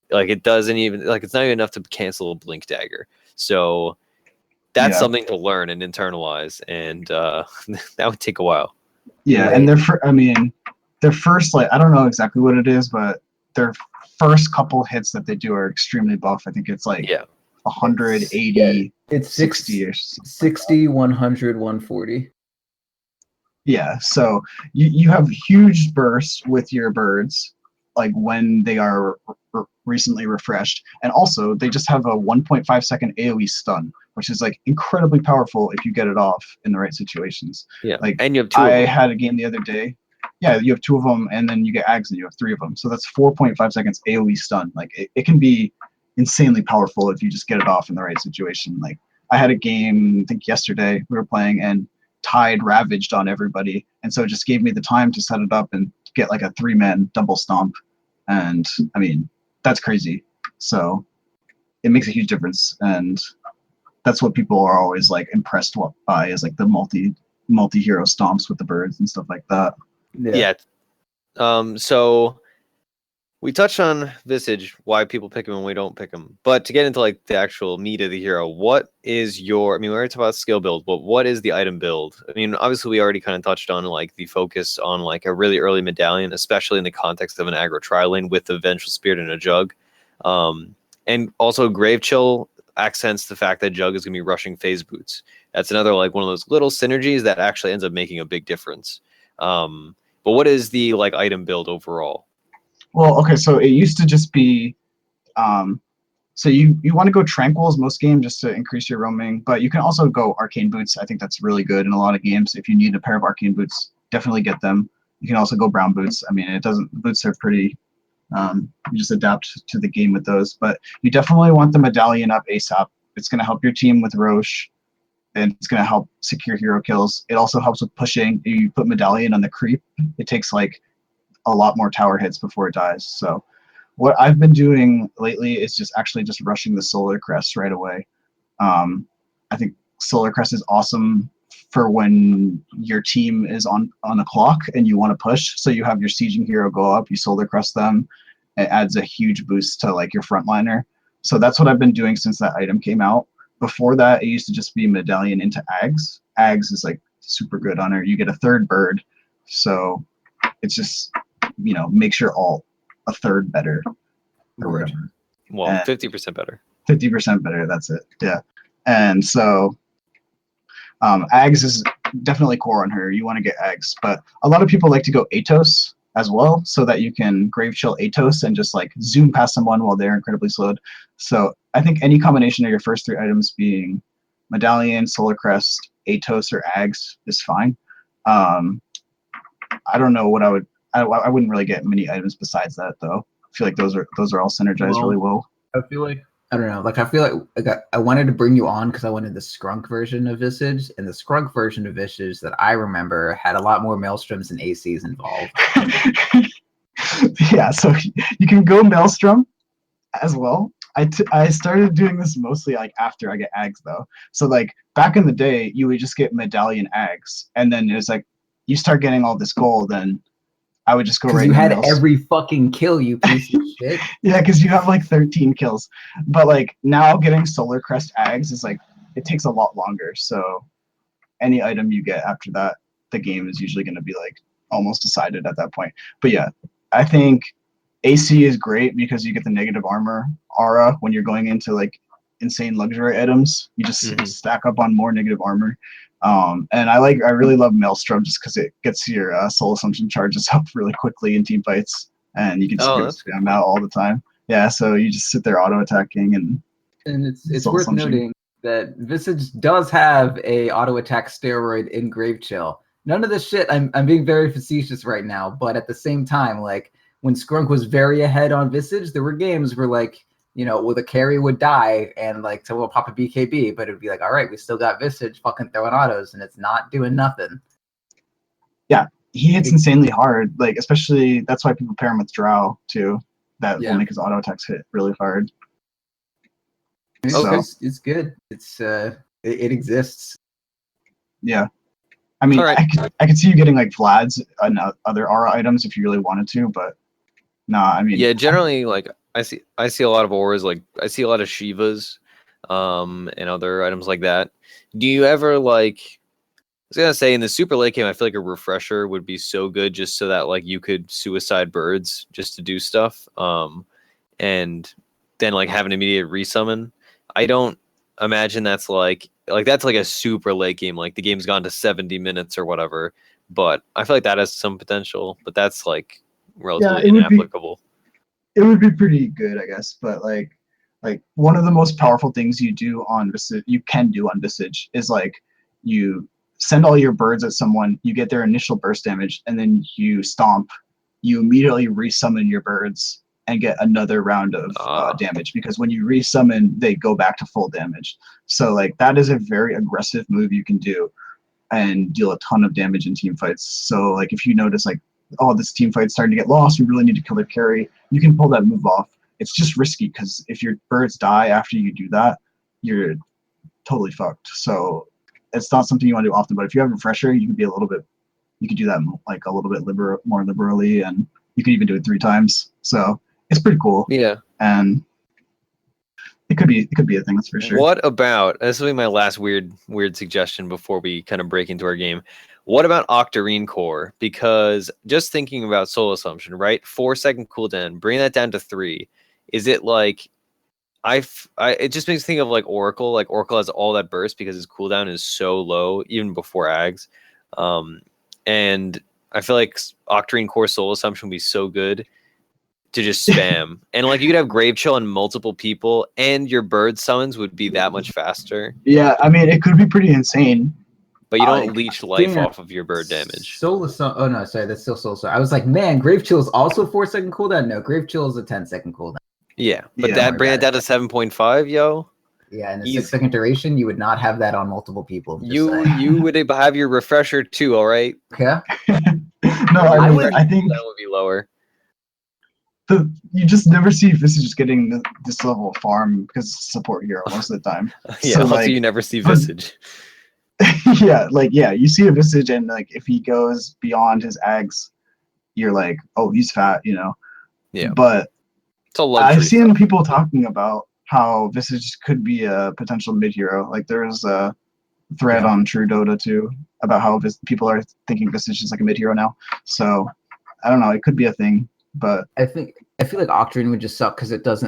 like it doesn't even like it's not even enough to cancel a blink dagger. So that's something to learn and internalize, and that would take a while. Yeah, and their first like I don't know exactly what it is, but their first couple hits that they do are extremely buff. I think it's like 180. It's 60 or 60, 100, 140. Yeah, so you have huge bursts with your birds, like when they are recently refreshed, and also they just have a 1.5 second AoE stun, which is like incredibly powerful if you get it off in the right situations. Yeah, like and you have 2 I of them. had a game the other day. Yeah, you have 2 of them, and then you get Ags, and you have 3 of them. So that's 4.5 seconds AoE stun. Like it can be insanely powerful if you just get it off in the right situation. Like I had a game, I think yesterday we were playing, and Tide ravaged on everybody, and so it just gave me the time to set it up and get like a 3-man double stomp. And I mean, that's crazy. So it makes a huge difference, and that's what people are always like impressed by, is like the multi-hero stomps with the birds and stuff like that. Yeah. So we touched on Visage, why people pick him and we don't pick him. But to get into like the actual meat of the hero, what is your? I mean, we already talked about skill build, but what is the item build? I mean, obviously we already kind of touched on like the focus on like a really early medallion, especially in the context of an aggro tri-lane with the Vengeful Spirit and a Jug, and also Grave Chill accents the fact that Jug is going to be rushing phase boots. That's another like one of those little synergies that actually ends up making a big difference. But what is the like item build overall? Well, okay, so it used to just be, so you want to go Tranquils most games just to increase your roaming, but you can also go Arcane Boots. I think that's really good in a lot of games. If you need a pair of Arcane Boots, definitely get them. You can also go Brown Boots. I mean, boots are pretty, you just adapt to the game with those, but you definitely want the Medallion up ASAP. It's going to help your team with Roche, and it's going to help secure hero kills. It also helps with pushing. You put Medallion on the creep, it takes like a lot more tower hits before it dies. So what I've been doing lately is just rushing the Solar Crest right away. I think Solar Crest is awesome for when your team is on a clock and you want to push. So you have your sieging hero go up, you Solar Crest them. It adds a huge boost to like your frontliner. So that's what I've been doing since that item came out. Before that, it used to just be Medallion into Ags. Ags is like super good on her. You get a third bird. So it's just, makes your ult a third better or whatever. Well, 50% better. 50% better, that's it. Yeah. And so Ags is definitely core on her. You want to get Ags. But a lot of people like to go Atos as well, so that you can Grave Chill Atos and just like zoom past someone while they're incredibly slowed. So I think any combination of your first three items being Medallion, Solar Crest, Atos, or Ags is fine. I don't know what I wouldn't really get many items besides that though. I feel like those are all synergized really well. I feel like I don't know. I feel like I wanted to bring you on because I wanted the Skrunk version of Visage, and the Skrunk version of Visage that I remember had a lot more Maelstroms and ACs involved. Yeah, so you can go Maelstrom as well. I started doing this mostly like after I get Ags though. So like back in the day, you would just get Medallion Ags, and then it was like you start getting all this gold, and I would just go right. You had every fucking kill, you piece of shit. Yeah, because you have like 13 kills. But like now getting Solar Crest Ags is like it takes a lot longer. So any item you get after that, the game is usually going to be like almost decided at that point. But yeah, I think AC is great because you get the negative armor aura when you're going into like insane luxury items. You just stack up on more negative armor. And I really love Maelstrom just because it gets your soul assumption charges up really quickly in team fights, and you can spam out all the time. Yeah, so you just sit there auto attacking, and it's worth noting that Visage does have a auto attack steroid in Grave Chill. None of this shit. I'm being very facetious right now, but at the same time, like when Skrunk was very ahead on Visage, there were games where like, where the carry would die and like someone would pop a BKB, but it'd be like, all right, we still got Visage fucking throwing autos and it's not doing nothing. Yeah, he hits insanely hard. Like, especially that's why people pair him with Drow too. That will make his auto attacks hit really hard. It's good. It exists. Yeah. I mean, right. I could see you getting like Vlad's and other aura items if you really wanted to, but nah, I mean. Yeah, generally, like I see a lot of auras, like I see a lot of Shivas, and other items like that. Do you ever like? I was gonna say in the super late game, I feel like a refresher would be so good, just so that like you could suicide birds just to do stuff, and then like have an immediate resummon. I don't imagine that's like that's like a super late game, like the game's gone to 70 minutes or whatever. But I feel like that has some potential, but that's like relatively inapplicable. It would be pretty good, I guess. But like one of the most powerful things you can do on Visage is like you send all your birds at someone, you get their initial burst damage, and then you stomp. You immediately resummon your birds and get another round of damage, because when you resummon, they go back to full damage. So like that is a very aggressive move you can do and deal a ton of damage in team fights. So like if you notice like, oh, this team fight's starting to get lost, we really need to kill their carry, you can pull that move off. It's just risky because if your birds die after you do that, you're totally fucked. So it's not something you want to do often, but if you have a refresher, you can do that like a little bit more liberally, and you can even do it 3 times. So it's pretty cool. Yeah. And it could be a thing, that's for sure. What about, this will be my last weird suggestion before we kind of break into our game. What about Octarine Core? Because just thinking about Soul Assumption, right? 4-second cooldown, bring that down to 3. Is it like, it just makes me think of like Oracle. Like Oracle has all that burst because his cooldown is so low, even before Ags. And I feel like Octarine Core Soul Assumption would be so good. to just spam. And like you could have Grave Chill on multiple people, and your bird summons would be that much faster. Yeah, I mean, it could be pretty insane. But you don't leech life off of your bird damage. Oh no, sorry, that's still Soul Star. I was like, man, Grave Chill is also 4-second cooldown. No, Grave Chill is a 10-second cooldown. Yeah, but Yeah, that bring it down to 7.5, yo. Yeah, and a Easy. 6-second duration, you would not have that on multiple people. just You saying. would have your refresher too, all right? Yeah. No, I think that would be lower. you just never see Visage getting this level of farm because it's a support hero most of the time. Yeah, So, also like, you never see Visage. yeah, you see a Visage, and like if he goes beyond his ags, you're like, oh, he's fat, you know. Yeah. But It's a luxury. I've seen people talking about how Visage could be a potential mid hero. Like there's a thread on True Dota too about how people are thinking Visage is like a mid hero now. So I don't know, it could be a thing, but I feel like Octarine would just suck because it does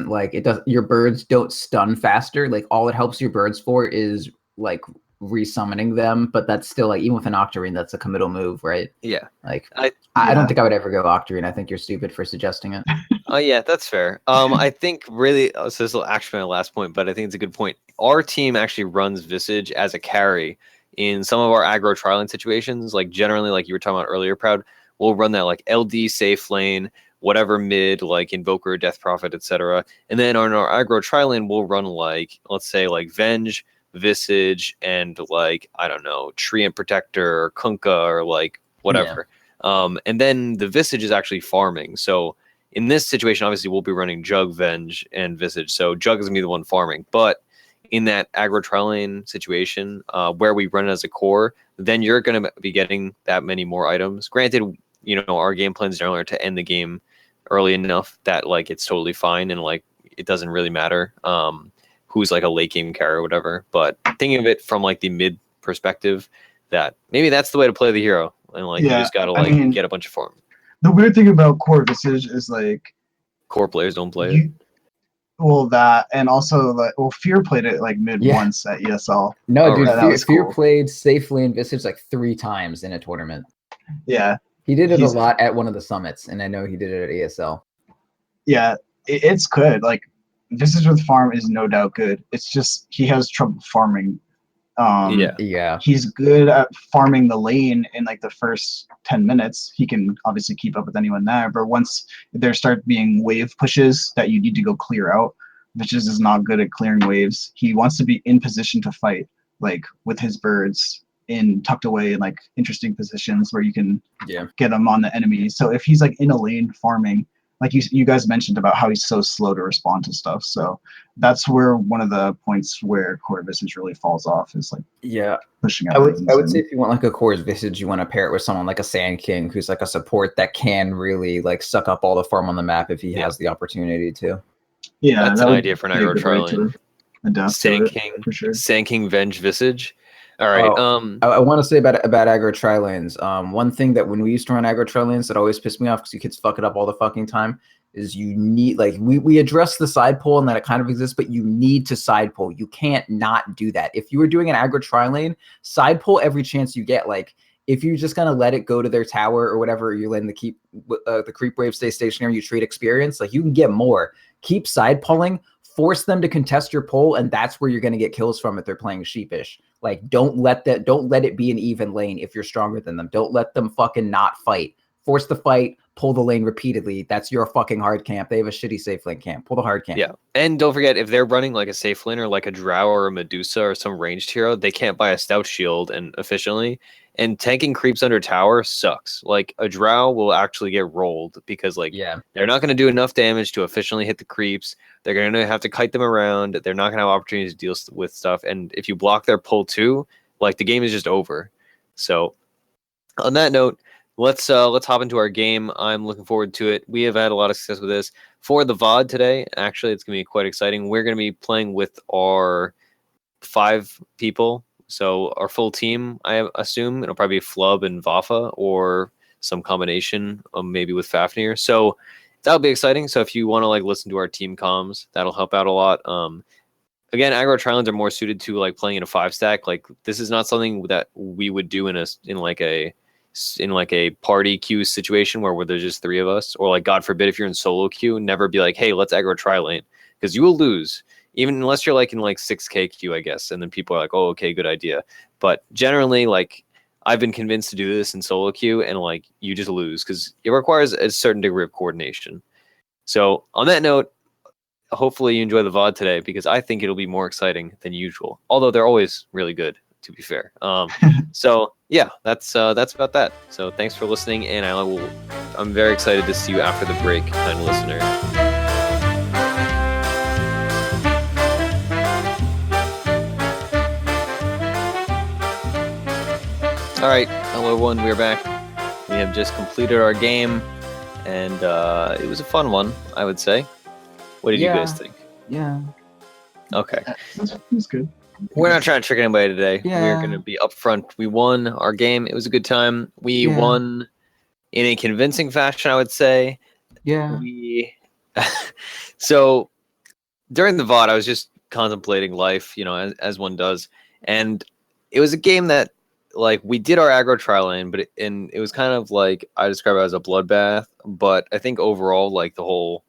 your birds don't stun faster. Like all it helps your birds for is like resummoning them, but that's still like even with an Octarine, that's a committal move, right? Yeah. Like I don't think I would ever go Octarine. I think you're stupid for suggesting it. Oh yeah, that's fair. I think really, so this will actually be my last point, but I think it's a good point. Our team actually runs Visage as a carry in some of our aggro trialing situations. Like generally, like you were talking about earlier, Proud, we'll run that like LD safe lane, whatever mid, like Invoker, Death Prophet, etc. And then on our aggro trialing, we'll run like, let's say like Venge, Visage, and like, I don't know, Treant Protector or Kunkka or like whatever. Yeah. And then the Visage is actually farming. So in this situation, obviously, we'll be running Jug, Venge, and Visage. So Jug is going to be the one farming. But in that aggro trialing situation where we run it as a core, then you're going to be getting that many more items. Granted, you know, our game plans generally are to end the game early enough that like it's totally fine and like it doesn't really matter who's like a late game carry or whatever. But thinking of it from like the mid perspective, that maybe that's the way to play the hero. And like you just got to like get a bunch of farm. The weird thing about core Visage is like core players don't play it. Well, that and also like Fear played it like mid once at ESL. No, dude, Fear cool. played safely in Visage like 3 times in a tournament. Yeah, he did it a lot at one of the summits, and I know he did it at ESL. Yeah, it's good. Like Visage with farm is no doubt good. It's just he has trouble farming. He's good at farming the lane in like the first 10 minutes. He can obviously keep up with anyone there, but once there start being wave pushes that you need to go clear out, Visage is not good at clearing waves. He wants to be in position to fight, like with his birds tucked away in like interesting positions where you can get him on the enemy. So if he's like in a lane farming, like you guys mentioned about how he's so slow to respond to stuff. So that's where one of the points where core Visage really falls off is like pushing out. I would say if you want like a core Visage, you want to pair it with someone like a Sand King who's like a support that can really like suck up all the farm on the map if he has the opportunity to. Yeah, that's an idea for an aggro trialing. Sand King Venge Visage. All right. I want to say about aggro tri-lanes. One thing that when we used to run aggro tri-lanes that always pissed me off because you kids fuck it up all the fucking time is you need like we address the side pull and that it kind of exists, but you need to side pull. You can't not do that. If you were doing an aggro tri-lane, side pull every chance you get. Like if you just kind of let it go to their tower or whatever, you're letting the creep wave stay stationary, you trade experience, like you can get more. Keep side pulling, force them to contest your pull, and that's where you're going to get kills from if they're playing sheepish. Like don't let it be an even lane if you're stronger than them. Don't let them fucking not fight. Force the fight, pull the lane repeatedly. That's your fucking hard camp. They have a shitty safe lane camp. Pull the hard camp. Yeah. And don't forget, if they're running like a safe lane or like a Drow or a Medusa or some ranged hero, they can't buy a stout shield and efficiently. And tanking creeps under tower sucks. Like a Drow will actually get rolled because like they're not going to do enough damage to efficiently hit the creeps. They're going to have to kite them around. They're not going to have opportunities to deal with stuff. And if you block their pull too, like the game is just over. So on that note, let's hop into our game. I'm looking forward to it. We have had a lot of success with this. For the VOD today, actually, it's going to be quite exciting. We're going to be playing with our 5 people. So our full team, I assume, it'll probably be Flubb and Vafa or some combination maybe with Fafnir. So that'll be exciting. So if you want to like listen to our team comms, that'll help out a lot. Again, aggro tri-lanes are more suited to like playing in a 5-stack. Like this is not something that we would do in like a in like a party queue situation where there's just 3 of us, or like God forbid if you're in solo queue, never be like, hey, let's aggro tri-lane, because you will lose, even unless you're like in like 6k queue, I guess, and then people are like, oh, okay, good idea. But generally, like, I've been convinced to do this in solo queue, and like you just lose because it requires a certain degree of coordination. So on that note, hopefully you enjoy the VOD today, because I think it'll be more exciting than usual. Although they're always really good, to be fair. So yeah, that's about that. So thanks for listening, and I'm very excited to see you after the break, kind listener. All right, hello everyone, we're back. We have just completed our game, and it was a fun one, I would say. What did you guys think? Yeah. Okay. That's good. We're not trying to trick anybody today. Yeah. We're going to be upfront. We won our game. It was a good time. We won in a convincing fashion, I would say. Yeah. So during the VOD, I was just contemplating life, as one does. And it was a game that, like, we did our aggro trial lane, but it was kind of like, I describe it as a bloodbath. But I think overall, like, the whole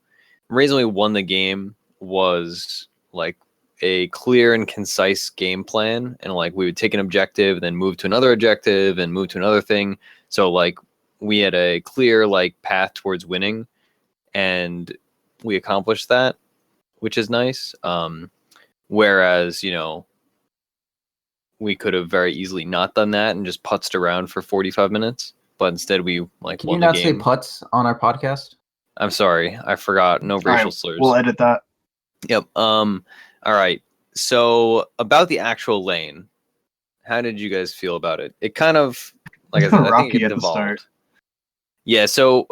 reason we won the game was like a clear and concise game plan, and like we would take an objective, then move to another objective, and move to another thing. So like we had a clear like path towards winning, and we accomplished that, which is nice. Whereas we could have very easily not done that and just putzed around for 45 minutes, but instead we like Can won you not the game. say putts on our podcast? I'm sorry, I forgot. No racial slurs. We'll edit that. Yep. All right. So about the actual lane, how did you guys feel about it? It kind of, like I said, I think Rocky it at the devolved. start. Yeah. So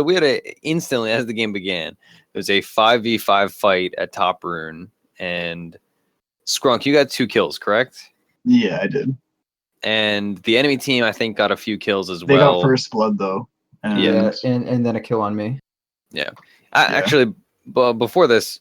we had instantly, as the game began, it was a 5v5 fight at top rune, and Scrunk, you got 2 kills, correct? Yeah, I did. And the enemy team, I think, got a few kills as They well. got first blood though. Yeah, and then a kill on me. Yeah. Actually, before this,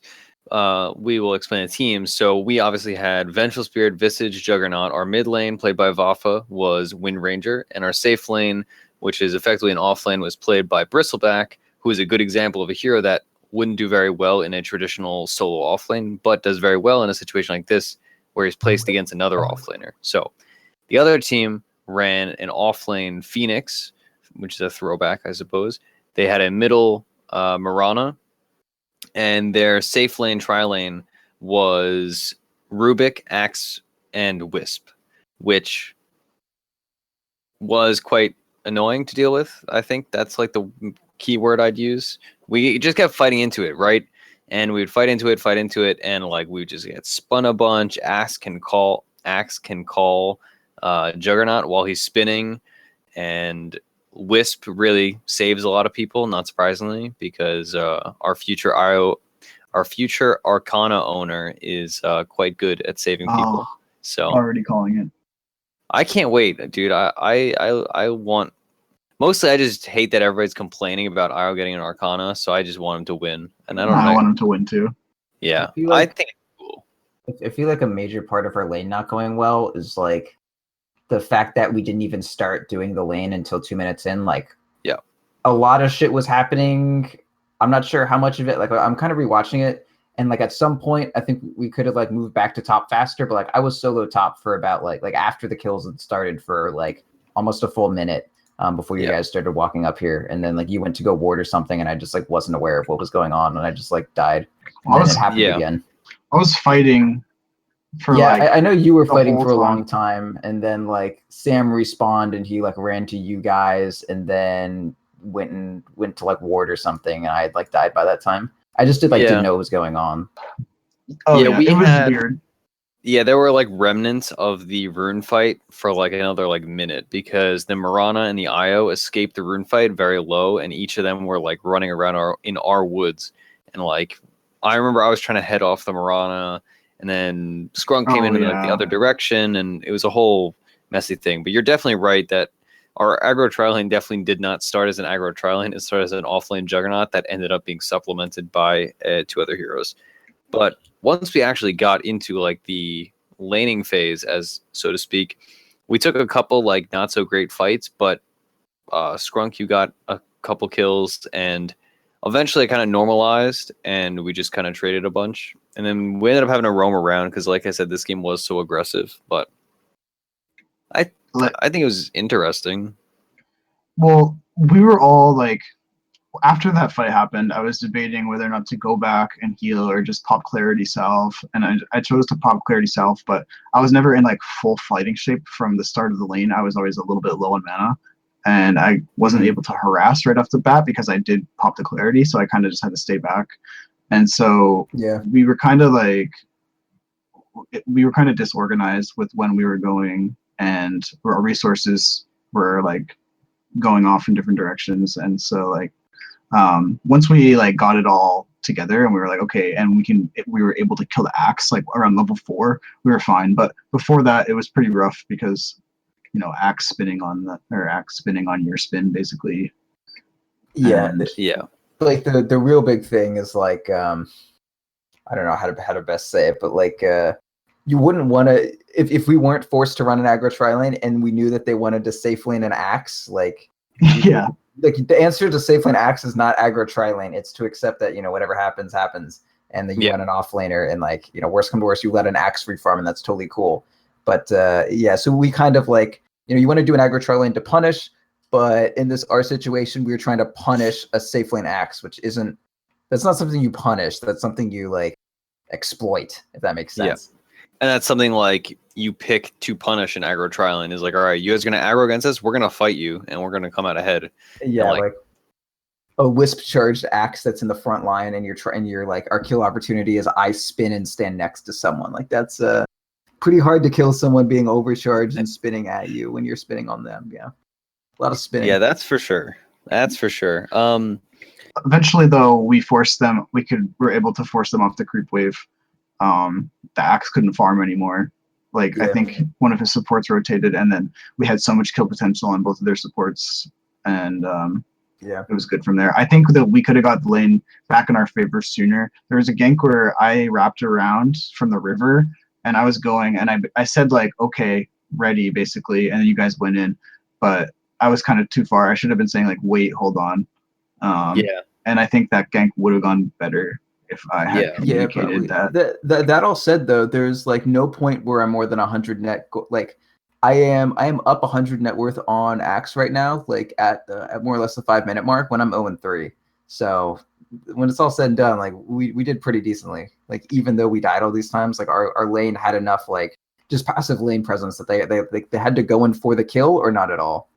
we will explain the teams. So we obviously had Vengeful Spirit, Visage, Juggernaut. Our mid lane, played by Vafa, was Wind Ranger. And our safe lane, which is effectively an off lane, was played by Bristleback, who is a good example of a hero that wouldn't do very well in a traditional solo off lane, but does very well in a situation like this, where he's placed against another off laner. So the other team ran an off lane Phoenix, which is a throwback, I suppose. They had a middle Mirana, and their safe lane tri-lane was Rubik, Axe, and Wisp, which was quite annoying to deal with. I think that's like the key word I'd use. We just kept fighting into it, right? And we'd fight into it, and like we would just get spun a bunch. Axe can call Juggernaut while he's spinning, and Wisp really saves a lot of people, not surprisingly, because our future Arcana owner is quite good at saving people. So already calling it. I can't wait, dude. I want. Mostly, I just hate that everybody's complaining about Io getting an Arcana, so I just want him to win, and I don't know. I want him to win too. Yeah, I think it's cool. I feel like a major part of our lane not going well is like the fact that we didn't even start doing the lane until 2 minutes in. Like, yeah, a lot of shit was happening. I'm not sure how much of it. Like, I'm kind of rewatching it, and like at some point, I think we could have like moved back to top faster. But like, I was solo top for about like after the kills had started for like almost a full minute before you guys started walking up here, and then like you went to go ward or something, and I just like wasn't aware of what was going on, and I just like died. And then it happened again. I was fighting. I know you were fighting for a long time, and then like Sam respawned and he like ran to you guys, and then went to like ward or something, and I had like died by that time. I just didn't know what was going on. Oh yeah, it was weird. Yeah, there were like remnants of the rune fight for like another like minute, because the Mirana and the Io escaped the rune fight very low, and each of them were like running around in our woods, and like I remember I was trying to head off the Mirana, and then Scrunk came in like the other direction, and it was a whole messy thing. But you're definitely right that our aggro tri-lane definitely did not start as an aggro tri-lane. It started as an off-lane Juggernaut that ended up being supplemented by 2 other heroes. But once we actually got into like the laning phase, as so to speak, we took a couple like not so great fights, but Skrunk, you got a couple kills, and eventually it kind of normalized, and we just kind of traded a bunch. And then we ended up having to roam around because, like I said, this game was so aggressive. But I think it was interesting. Well, we were all like, after that fight happened, I was debating whether or not to go back and heal or just pop Clarity Salve, and I chose to pop Clarity Salve, but I was never in like full fighting shape from the start of the lane. I was always a little bit low on mana, and I wasn't able to harass right off the bat because I did pop the Clarity, so I kind of just had to stay back. And so we were kind of disorganized with when we were going, and our resources were like going off in different directions. And so like once we like got it all together and we were like, okay, and we were able to kill the axe like around level 4, we were fine. But before that, it was pretty rough because, you know, axe spinning on your spin basically. Yeah. Yeah. Like the real big thing is like, I don't know how to best say it, but like, you wouldn't want to, if we weren't forced to run an aggro tri-lane and we knew that they wanted to safe lane an axe, like, yeah. Like the answer to safe lane axe is not aggro tri-lane. It's to accept that, you know, whatever happens, and then you run an off laner, and like, you know, worst come to worst, you let an axe free farm, and that's totally cool. But so we kind of like, you know, you want to do an aggro tri-lane to punish, but in our situation, we were trying to punish a safe lane axe, that's not something you punish. That's something you like exploit, if that makes sense. Yeah. And that's something like you pick to punish an aggro tri-lane is like, all right, you guys are going to aggro against us. We're going to fight you and we're going to come out ahead. Yeah. Like a wisp charged axe that's in the front line, and you're like, our kill opportunity is I spin and stand next to someone. Like that's pretty hard to kill someone being overcharged and spinning at you when you're spinning on them. Yeah. A lot of spinning. Yeah, that's for sure. Eventually though, we were able to force them off the creep wave. The axe couldn't farm anymore. Like I think one of his supports rotated, and then we had so much kill potential on both of their supports, and it was good from there. I think that we could have got the lane back in our favor sooner. There was a gank where I wrapped around from the river, and I was going, and I said like, okay, ready, basically, and then you guys went in, but I was kind of too far. I should have been saying like, wait, hold on. And I think that gank would have gone better if I had communicated that. That all said, though, there's like no point where I'm more than 100 net. Like I am up 100 net worth on Axe right now, like at more or less the 5-minute mark when I'm 0-3. So when it's all said and done, like we did pretty decently. Like even though we died all these times, like our lane had enough like just passive lane presence that they had to go in for the kill or not at all.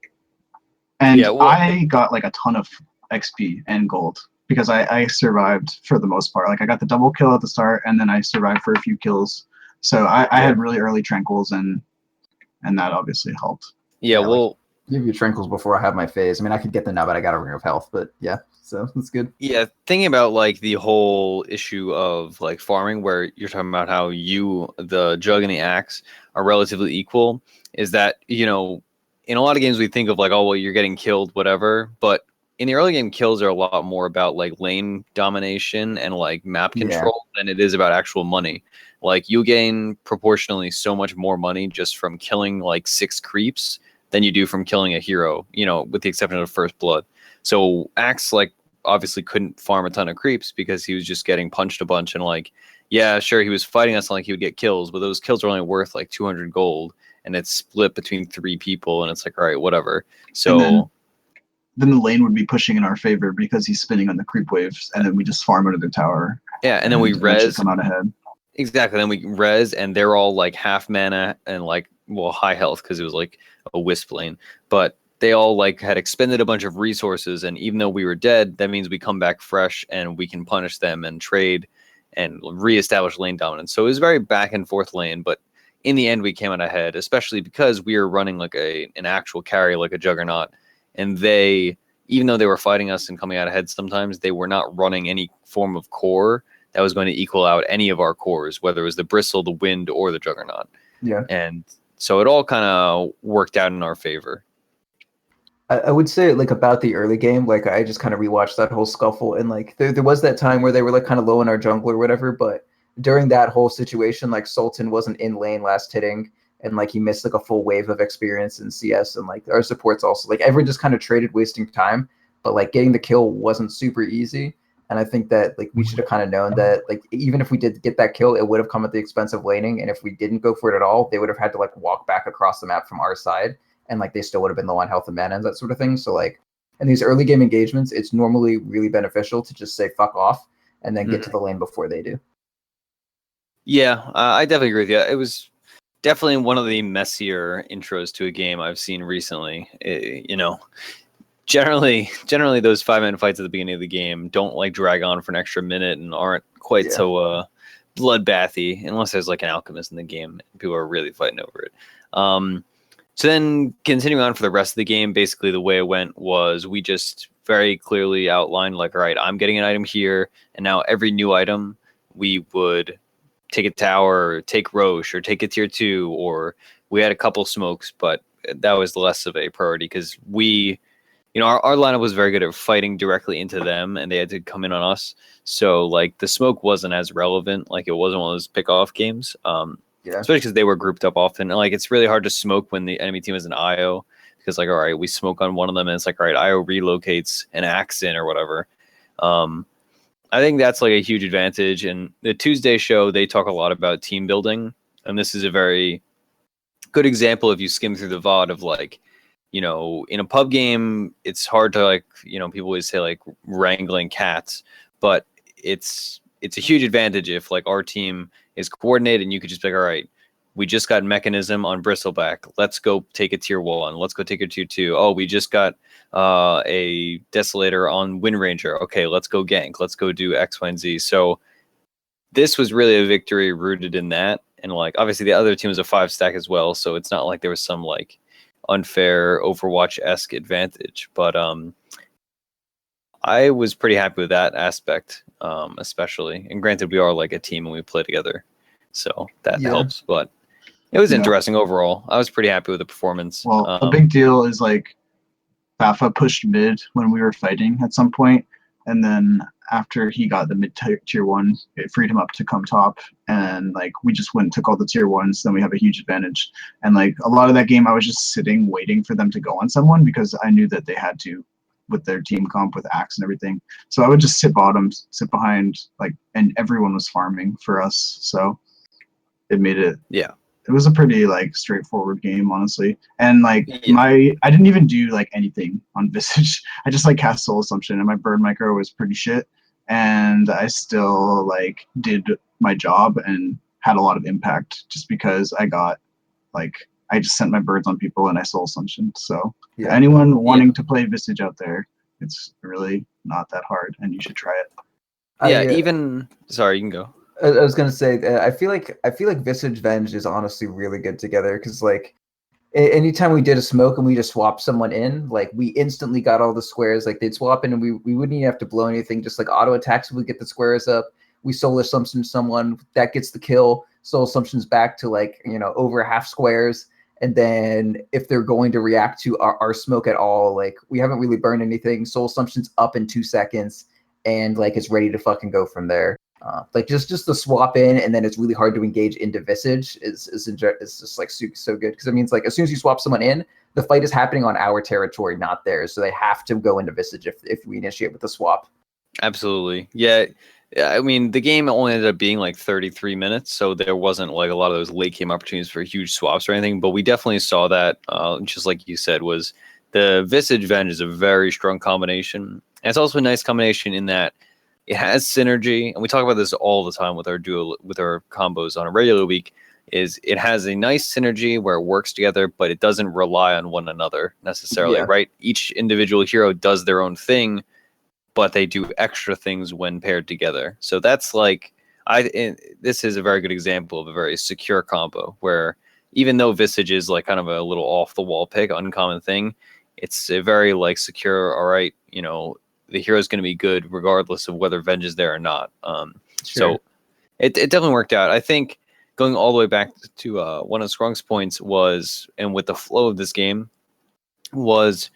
And I got like a ton of XP and gold because I survived for the most part. Like I got the double kill at the start, and then I survived for a few kills. So I had really early tranquils, and that obviously helped. Yeah, well, give you tranquils before I have my phase. I mean, I could get them now, but I got a ring of health. But yeah, so that's good. Yeah, thinking about like the whole issue of like farming, where you're talking about how the jug and the axe are relatively equal, is that, you know, in a lot of games we think of like, oh well, you're getting killed, whatever, but in the early game, kills are a lot more about like lane domination and like map control than it is about actual money. Like you gain proportionally so much more money just from killing like 6 creeps than you do from killing a hero, you know, with the exception of First Blood. So Axe like obviously couldn't farm a ton of creeps because he was just getting punched a bunch, and like, yeah, sure, he was fighting us and like he would get kills, but those kills are only worth like 200 gold, and it's split between 3 people, and it's like, all right, whatever. So then the lane would be pushing in our favor because he's spinning on the creep waves, and then we just farm under the tower. Yeah, and then we res. Come out ahead. Exactly. Then we res, and they're all like half mana and like, well, high health because it was like a wisp lane. But they all like had expended a bunch of resources, and even though we were dead, that means we come back fresh and we can punish them and trade and reestablish lane dominance. So it was very back and forth lane, but in the end we came out ahead, especially because we were running like an actual carry like a Juggernaut. And they, even though they were fighting us and coming out ahead sometimes, they were not running any form of core that was going to equal out any of our cores, whether it was the Bristle, the Wind, or the Juggernaut. Yeah. And so it all kind of worked out in our favor. I would say like about the early game, like I just kind of rewatched that whole scuffle, and like there was that time where they were like kind of low in our jungle or whatever, but during that whole situation, like Sultan wasn't in lane last hitting. and like he missed like a full wave of experience in CS, and like our supports also like everyone just kind of traded wasting time, but like getting the kill wasn't super easy. And I think that like we should have kind of known that like even if we did get that kill, it would have come at the expense of laning, and if we didn't go for it at all, they would have had to like walk back across the map from our side, and like they still would have been low on health and mana and that sort of thing. So like in these early game engagements, it's normally really beneficial to just say fuck off and then get to the lane before they do. Yeah, I definitely agree with you. It was definitely one of the messier intros to a game I've seen recently. Generally those 5-minute fights at the beginning of the game don't like drag on for an extra minute and aren't quite so bloodbathy, unless there's like an alchemist in the game and people are really fighting over it. So then continuing on for the rest of the game, basically the way it went was we just very clearly outlined like, all right, I'm getting an item here, and now every new item we would take a tower, or take Roche, or take a tier 2, or we had a couple smokes, but that was less of a priority because we, our lineup was very good at fighting directly into them, and they had to come in on us. So like the smoke wasn't as relevant. Like it wasn't one of those pick-off games. Especially because they were grouped up often. And like it's really hard to smoke when the enemy team is an IO, because like, all right, we smoke on one of them, and it's like, all right, IO relocates and acts in or whatever. I think that's like a huge advantage. And the Tuesday show, they talk a lot about team building, and this is a very good example if you skim through the VOD of like, in a pub game, it's hard to like, people always say like wrangling cats, but it's a huge advantage if like our team is coordinated and you could just be like, all right, we just got Mechanism on Bristleback. Let's go take a tier 1. Let's go take a tier 2. Oh, we just got a Desolator on Wind Ranger. Okay, let's go gank. Let's go do X, Y, and Z. So this was really a victory rooted in that. And like, obviously the other team was a 5-stack as well. So it's not like there was some like unfair Overwatch-esque advantage. But I was pretty happy with that aspect, especially. And granted, we are like a team and we play together, so that helps. But it was interesting overall. I was pretty happy with the performance. Well, the big deal is like Bafa pushed mid when we were fighting at some point, and then after he got the mid tier 1, it freed him up to come top, and like we just went and took all the tier 1s. Then we have a huge advantage. And like a lot of that game, I was just sitting waiting for them to go on someone because I knew that they had to, with their team comp with Axe and everything. So I would just sit bottom, sit behind, like, and everyone was farming for us. So it made it, it was a pretty like straightforward game, honestly. And like I didn't even do like anything on Visage. I just like cast Soul Assumption, and my burn micro was pretty shit. And I still like did my job and had a lot of impact just because I got like, I just sent my birds on people and I Soul Assumption. So anyone wanting to play Visage out there, it's really not that hard, and you should try it. Sorry, you can go. I was gonna say, I feel like Visage Venge is honestly really good together, because like anytime we did a smoke and we just swapped someone in, like we instantly got all the squares. Like they'd swap in and we wouldn't even have to blow anything. Just like auto attacks, we get the squares up. We Soul Assumption someone, that gets the kill. Soul Assumption's back to like over half squares. And then if they're going to react to our smoke at all, like we haven't really burned anything. Soul Assumption's up in 2 seconds, and like it's ready to fucking go from there. Like just the swap in, and then it's really hard to engage into Visage is just like so good, because it means like as soon as you swap someone in, the fight is happening on our territory, not theirs. So they have to go into Visage if we initiate with the swap. Absolutely, yeah. I mean, the game only ended up being like 33 minutes, so there wasn't like a lot of those late game opportunities for huge swaps or anything. But we definitely saw that, just like you said, was the Visage Venge is a very strong combination. And it's also a nice combination in that it has synergy, and we talk about this all the time with our combos on a regular week. Is it has a nice synergy where it works together, but it doesn't rely on one another necessarily, right? Each individual hero does their own thing, but they do extra things when paired together. So that's like, this is a very good example of a very secure combo, where even though Visage is like kind of a little off the wall pick, uncommon thing, it's a very like secure, all right, the hero's going to be good regardless of whether Venge is there or not. So it definitely worked out. I think going all the way back to one of Scrunk's points was, and with the flow of this game was,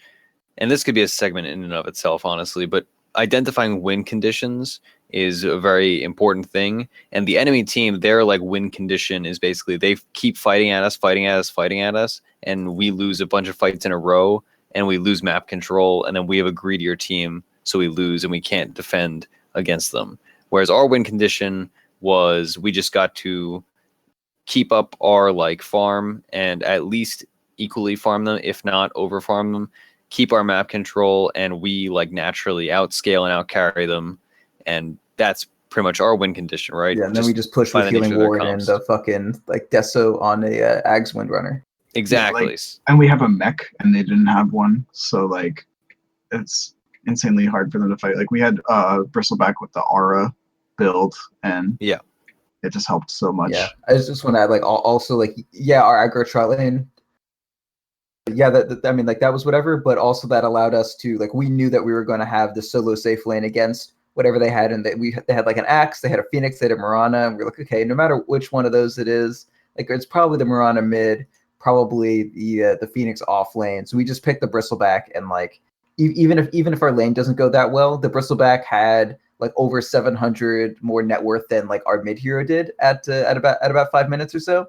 and this could be a segment in and of itself, honestly, but identifying win conditions is a very important thing. And the enemy team, their like win condition is basically they keep fighting at us, and we lose a bunch of fights in a row, and we lose map control, and then we have a greedier team, so we lose and we can't defend against them. Whereas our win condition was we just got to keep up our like farm and at least equally farm them, if not over farm them, keep our map control, and we like naturally outscale and outcarry them. And that's pretty much our win condition, right? Yeah, and then we just push with Healing Ward and the fucking like Deso on a Ags Windrunner. Exactly. Yeah, like, and we have a mech, and they didn't have one, so like it's insanely hard for them to fight. Like we had Bristleback with the Aura build, and yeah, it just helped so much. Yeah, I just want to add, like, also like, yeah, our aggro tri lane. Yeah, I mean, like that was whatever, but also that allowed us to like we knew that we were going to have the solo safe lane against whatever they had, and they had like an Axe, they had a Phoenix, they had a Mirana, and we were like, okay, no matter which one of those it is, like it's probably the Mirana mid, probably the Phoenix off lane. So we just picked the Bristleback, and like even if our lane doesn't go that well, the Bristleback had like over 700 more net worth than like our mid hero did at about 5 minutes or so.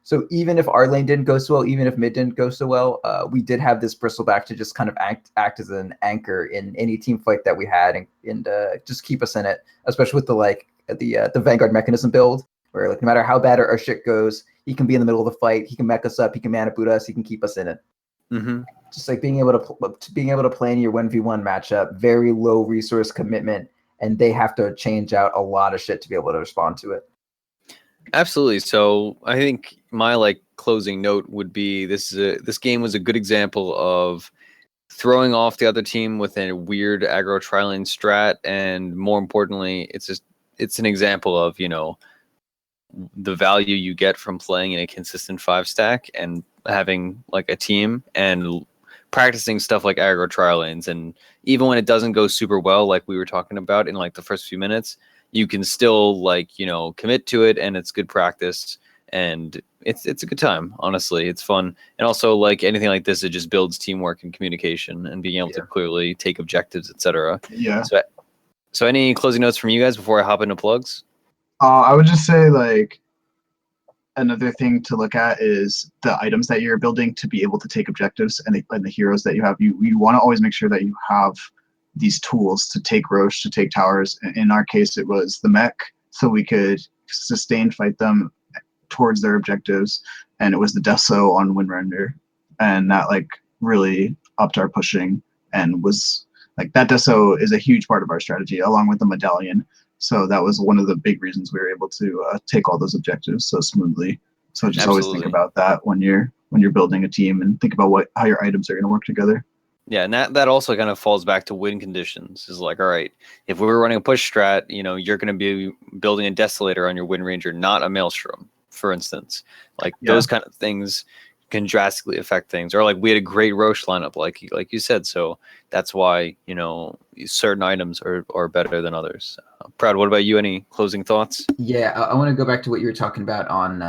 So even if our lane didn't go so well, even if mid didn't go so well, we did have this Bristleback to just kind of act as an anchor in any team fight that we had, and just keep us in it, especially with the Vanguard mechanism build, where like no matter how bad our shit goes, he can be in the middle of the fight, he can mech us up, he can mana boot us, he can keep us in it. Mm-hmm. Just like being able to play in your 1v1 matchup, very low resource commitment, and they have to change out a lot of shit to be able to respond to it. Absolutely. So I think my like closing note would be this game was a good example of throwing off the other team with a weird aggro tri-lane strat, and more importantly, it's an example of, you know, the value you get from playing in a consistent 5-stack and having like a team and practicing stuff like aggro tri-lanes. And even when it doesn't go super well, like we were talking about in like the first few minutes, you can still like, you know, commit to it, and it's good practice, and it's a good time. Honestly, it's fun. And also like anything like this, it just builds teamwork and communication and being able to clearly take objectives, etc. Yeah. So any closing notes from you guys before I hop into plugs? I would just say like another thing to look at is the items that you're building to be able to take objectives, and the heroes that you have. You want to always make sure that you have these tools to take Roche, to take towers. In our case, it was the mech, so we could sustain fight them towards their objectives, and it was the Deso on Windrender, and that like really upped our pushing, and was like that Deso is a huge part of our strategy along with the medallion. So that was one of the big reasons we were able to take all those objectives so smoothly. So just always think about that when you're building a team, and think about how your items are going to work together. Yeah, and that also kind of falls back to win conditions. Is like, all right, if we were running a push strat, you know, you're going to be building a Desolator on your Wind Ranger, not a Maelstrom, for instance. Like those kind of things can drastically affect things. Or like we had a great Roche lineup, like you said. So that's why, you know, certain items are better than others. Proud, what about you? Any closing thoughts? Yeah, I want to go back to what you were talking about on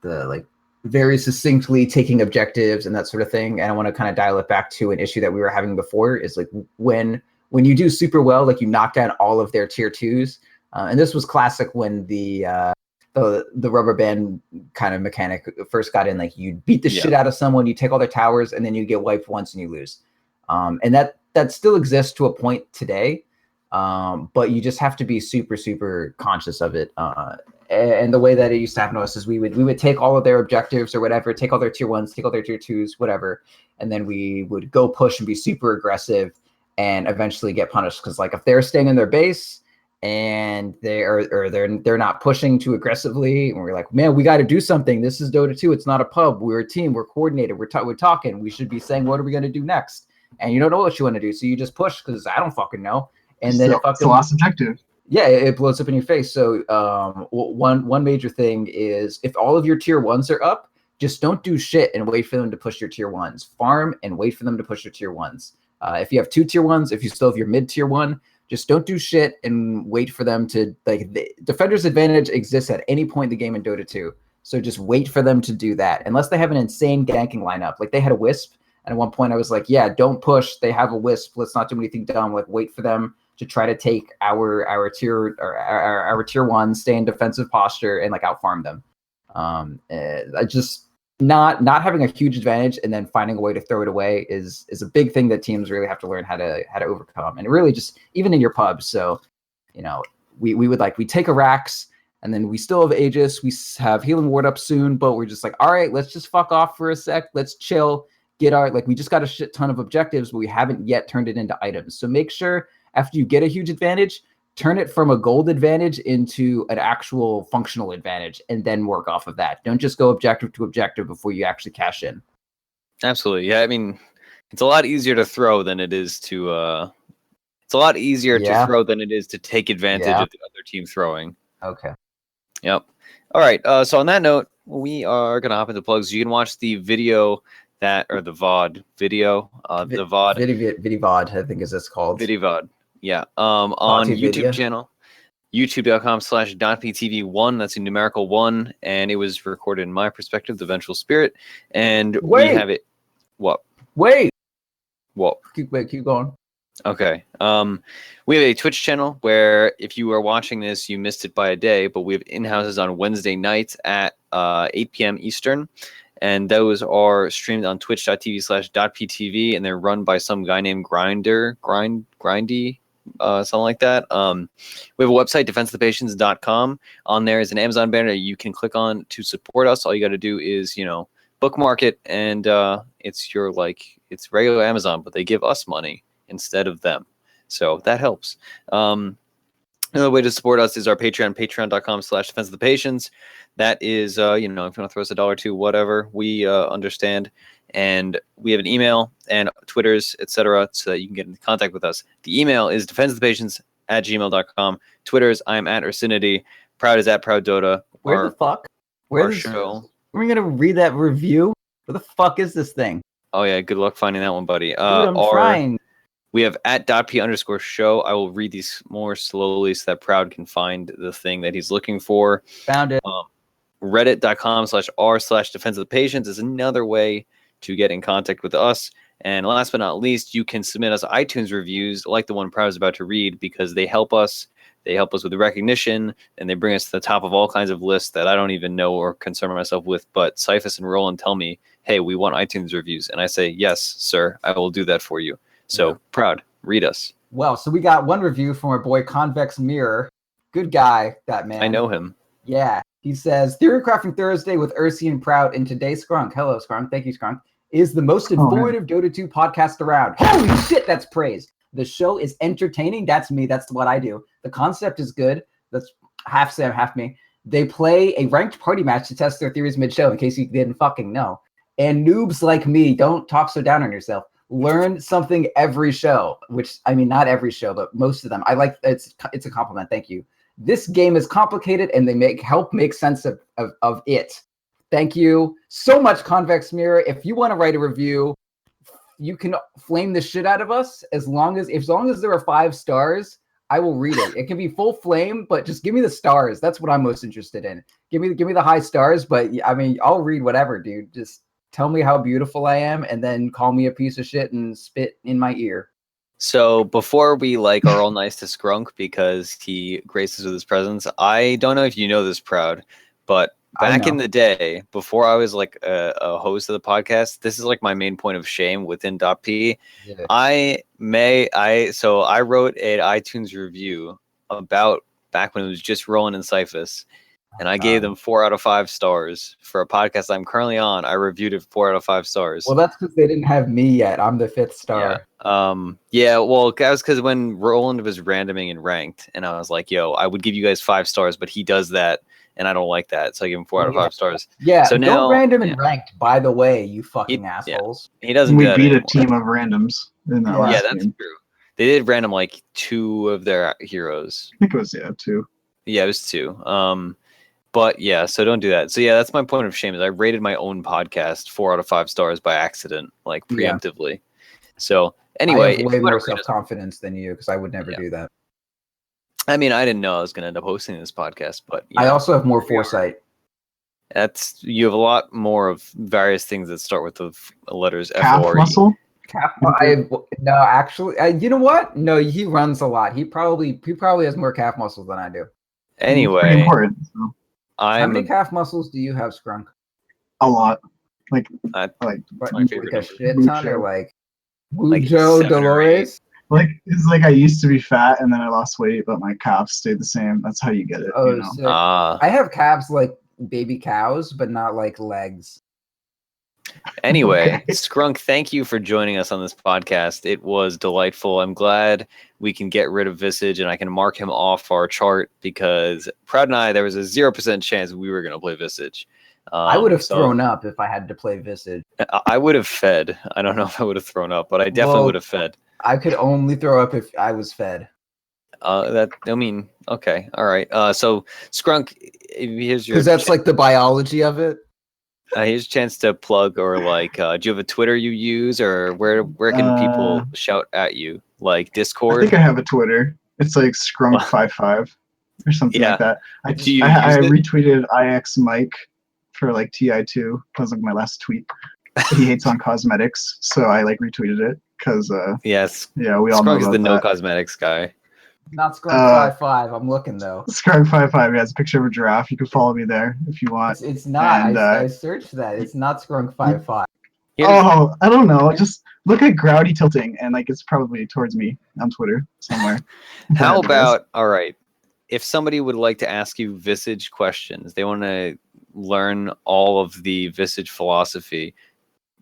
the like very succinctly taking objectives and that sort of thing. And I want to kind of dial it back to an issue that we were having before, is like when you do super well, like you knock down all of their tier 2s. And this was classic when the rubber band kind of mechanic first got in. Like you beat the shit out of someone, you take all their towers, and then you get wiped once and you lose. And that still exists to a point today. But you just have to be super, super conscious of it. And the way that it used to happen to us is we would take all of their objectives or whatever, take all their tier 1s, take all their tier 2s, whatever, and then we would go push and be super aggressive and eventually get punished. Because like if they're staying in their base and they're not pushing too aggressively, and we're like, man, we got to do something. This is Dota 2. It's not a pub. We're a team. We're coordinated. We're talking. We should be saying, what are we going to do next? And you don't know what you want to do, so you just push because I don't fucking know. And then it's the last objective. Yeah, it blows up in your face. So one major thing is if all of your tier 1s are up, just don't do shit and wait for them to push your tier 1s. Farm and wait for them to push your tier 1s. If you have 2 tier 1s, if you still have your mid tier 1, just don't do shit and wait for them to, like, the defender's advantage exists at any point in the game in Dota 2. So just wait for them to do that. Unless they have an insane ganking lineup. Like they had a Wisp, and at one point I was like, yeah, don't push. They have a Wisp. Let's not do anything dumb. Like wait for them to try to take our tier or our tier 1, stay in defensive posture, and like outfarm them. I just not having a huge advantage and then finding a way to throw it away is a big thing that teams really have to learn how to overcome, and really just even in your pubs. So we take a Rax, and then we still have Aegis, we have Healing Ward up soon, but we're just like, all right, let's just fuck off for a sec, let's chill, we just got a shit ton of objectives, but we haven't yet turned it into items. So make sure after you get a huge advantage, turn it from a gold advantage into an actual functional advantage, and then work off of that. Don't just go objective to objective before you actually cash in. Absolutely. Yeah, I mean, it's a lot easier to throw than it is to to throw than it is to take advantage of the other team throwing. Okay. Yep. All right. So on that note, we are gonna hop into plugs. You can watch the video the VOD video, the VOD. VidVOD, I think is this called. VidVOD. Yeah. On YouTube video. channel, youtube.com/.ptv1. That's a numerical 1, and it was recorded in my perspective, the Vengeful Spirit, and we have it. What? Wait. What? Keep going. Okay. We have a Twitch channel where if you are watching this, you missed it by a day, but we have in-houses on Wednesday nights at 8 p.m. Eastern. And those are streamed on twitch.tv/.ptv, and they're run by some guy named Grindy, something like that. We have a website, defenseofthepatients.com. On there is an Amazon banner you can click on to support us. All you got to do is, bookmark it, and it's regular Amazon, but they give us money instead of them. So that helps. Another way to support us is our Patreon, patreon.com/defenseofthepatients. That is, if you want to throw us $1 or $2, whatever, we understand. And we have an email and Twitters, etc., so that you can get in contact with us. The email is defenseofthepatients@gmail.com. Twitters, I'm at Ursinity. Proud is at ProudDota. Where the fuck? Where's the show? Are we going to read that review? Where the fuck is this thing? Oh, yeah, good luck finding that one, buddy. Dude, I'm trying. We have @p_show. I will read these more slowly so that Proud can find the thing that he's looking for. Found it. Reddit.com/r/defenseofthepatients is another way to get in contact with us. And last but not least, you can submit us iTunes reviews like the one Proud is about to read, because they help us. They help us with the recognition, and they bring us to the top of all kinds of lists that I don't even know or concern myself with. But Cyphus and Roland tell me, hey, we want iTunes reviews. And I say, yes, sir, I will do that for you. So, Proud, read us. Well, so we got one review from our boy Convex Mirror. Good guy, that man. I know him. Yeah. He says, Theorycrafting Thursday with Ursi and Proud, and today Scrunk. Hello, Scrunk. Thank you, Scrunk. Is the most informative Dota 2 podcast around. Holy shit, that's praise. The show is entertaining. That's me. That's what I do. The concept is good. That's half Sam, half me. They play a ranked party match to test their theories mid-show, in case you didn't fucking know. And noobs like me, don't talk so down on yourself. Learn something every show, which, I mean, not every show, but most of them. I like it's a compliment. Thank you. This game is complicated, and they help make sense of it. Thank you so much, Convex Mirror. If you want to write a review, you can flame the shit out of us as long as there are 5 stars. I will read it. It can be full flame, but just give me the stars. That's what I'm most interested in. Give me the high stars, but I mean, I'll read whatever, dude. Just tell me how beautiful I am, and then call me a piece of shit and spit in my ear. So before we are all nice to Scrunk because he graces with his presence, I don't know if you know this, Proud, but back in the day, before I was a host of the podcast, this is my main point of shame within .p. Yeah. I wrote an iTunes review about back when it was just rolling in Cyphus, and I gave them 4 out of 5 stars for a podcast I'm currently on. I reviewed it 4 out of 5 stars. Well, that's because they didn't have me yet. I'm the 5th star. Yeah. Well, that was because when Roland was randoming and ranked, and I was like, "Yo, I would give you guys 5 stars, but he does that." And I don't like that, so I give him 4 out of 5 stars. Yeah, so now, don't random and ranked, by the way, you fucking assholes. He doesn't We do that beat anymore. a team of randoms in that last that's game. true. They did random 2 of their heroes. I think it was 2. Yeah, it was 2. But yeah, so don't do that. So yeah, that's my point of shame is I rated my own podcast 4 out of 5 stars by accident, preemptively. Yeah. So anyway, I have way more self-confidence than you because I would never do that. I mean, I didn't know I was going to end up hosting this podcast, but I also have more foresight. You have a lot more of various things that start with the letters Calf F-O-R-E. muscle? No, actually, you know what? No, he runs a lot. He probably has more calf muscles than I do. Pretty Anyway, important. So. How many calf muscles do you have, Scrunk? A lot. Like my Like favorite a number. shit ton, or like Like Mujo 7 or 8. Dolores? Like it's like I used to be fat and then I lost weight, but my calves stayed the same. That's how you get it. Oh, You know? sick. Ah. I have calves like baby cows, but not like legs. Anyway, Okay. Scrunk, thank you for joining us on this podcast. It was delightful. I'm glad we can get rid of Visage and I can mark him off our chart because Proud and I, there was a 0% chance we were going to play Visage. I would have thrown up if I had to play Visage. I would have fed. I don't know if I would have thrown up, but I definitely would have fed. I could only throw up if I was fed. Okay, all right. So Scrunk, here's your Because that's like the biology of it. here's a chance to plug or like, do you have a Twitter you use or where can people shout at you? Like I Discord? think I have a Twitter. It's like Scrunk55 or something Yeah. like that. I Do you I use it? retweeted IX Mike for like TI2. That was like my last tweet. He hates on cosmetics, so I like retweeted it because Yes. yeah, we all know Scrunk is about the no that. cosmetics guy. Not Scrunk 55. I'm looking though. Scrunk55, yeah, it's a picture of a giraffe. You can follow me there if you want. It's not. And, I searched that. It's not Scrunk 55. Oh, I don't know. Just look at Grouty tilting, and like it's probably towards me on Twitter somewhere. How But, about, all right, if somebody would like to ask you Visage questions, they want to learn all of the Visage philosophy,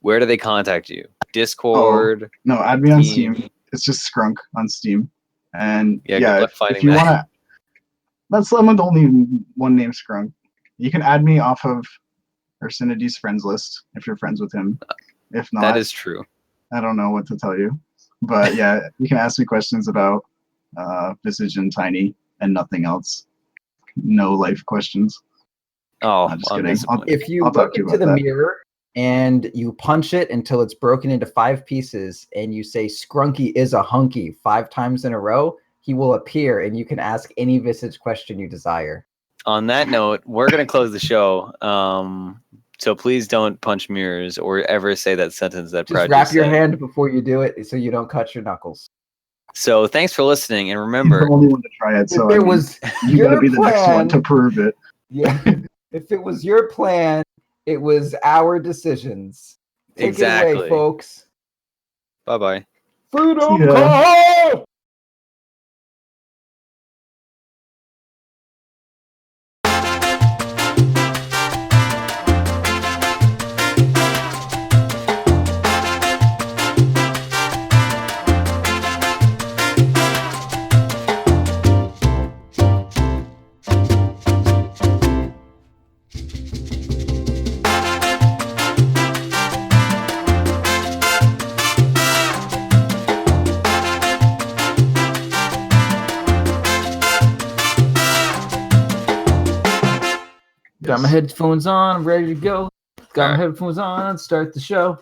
where do they contact you? Discord? no, add me on Steam. Steam. It's just Scrunk on Steam. And Yeah, yeah, good luck if finding you that. wanna, I'm the only one named Scrunk. You can add me off of Ursinity's friends list if you're friends with him. If not, That is true. I don't know what to tell you. But yeah, you can ask me questions about Visage and Tiny and nothing else. No life questions. Oh, I'm just I'm kidding. disappointed. If you I'll talk look to you into about the that. mirror and you punch it until it's broken into 5 pieces, and you say "Scrunky is a hunky" 5 times in a row, he will appear, and you can ask any Visage question you desire. On that note, we're going to close the show. So please don't punch mirrors or ever say that sentence that Just Proud wrap just your said. hand before you do it, so you don't cut your knuckles. So thanks for listening, and He's remember, the only one to try it, so if I it mean, was you your gotta be the next one plan, to prove it. yeah. If it was your plan, it was our decisions. Take it Exactly. away, folks. bye-bye. Freedom Yeah. call! Got my headphones on, I'm ready to go. Got my headphones on, start the show.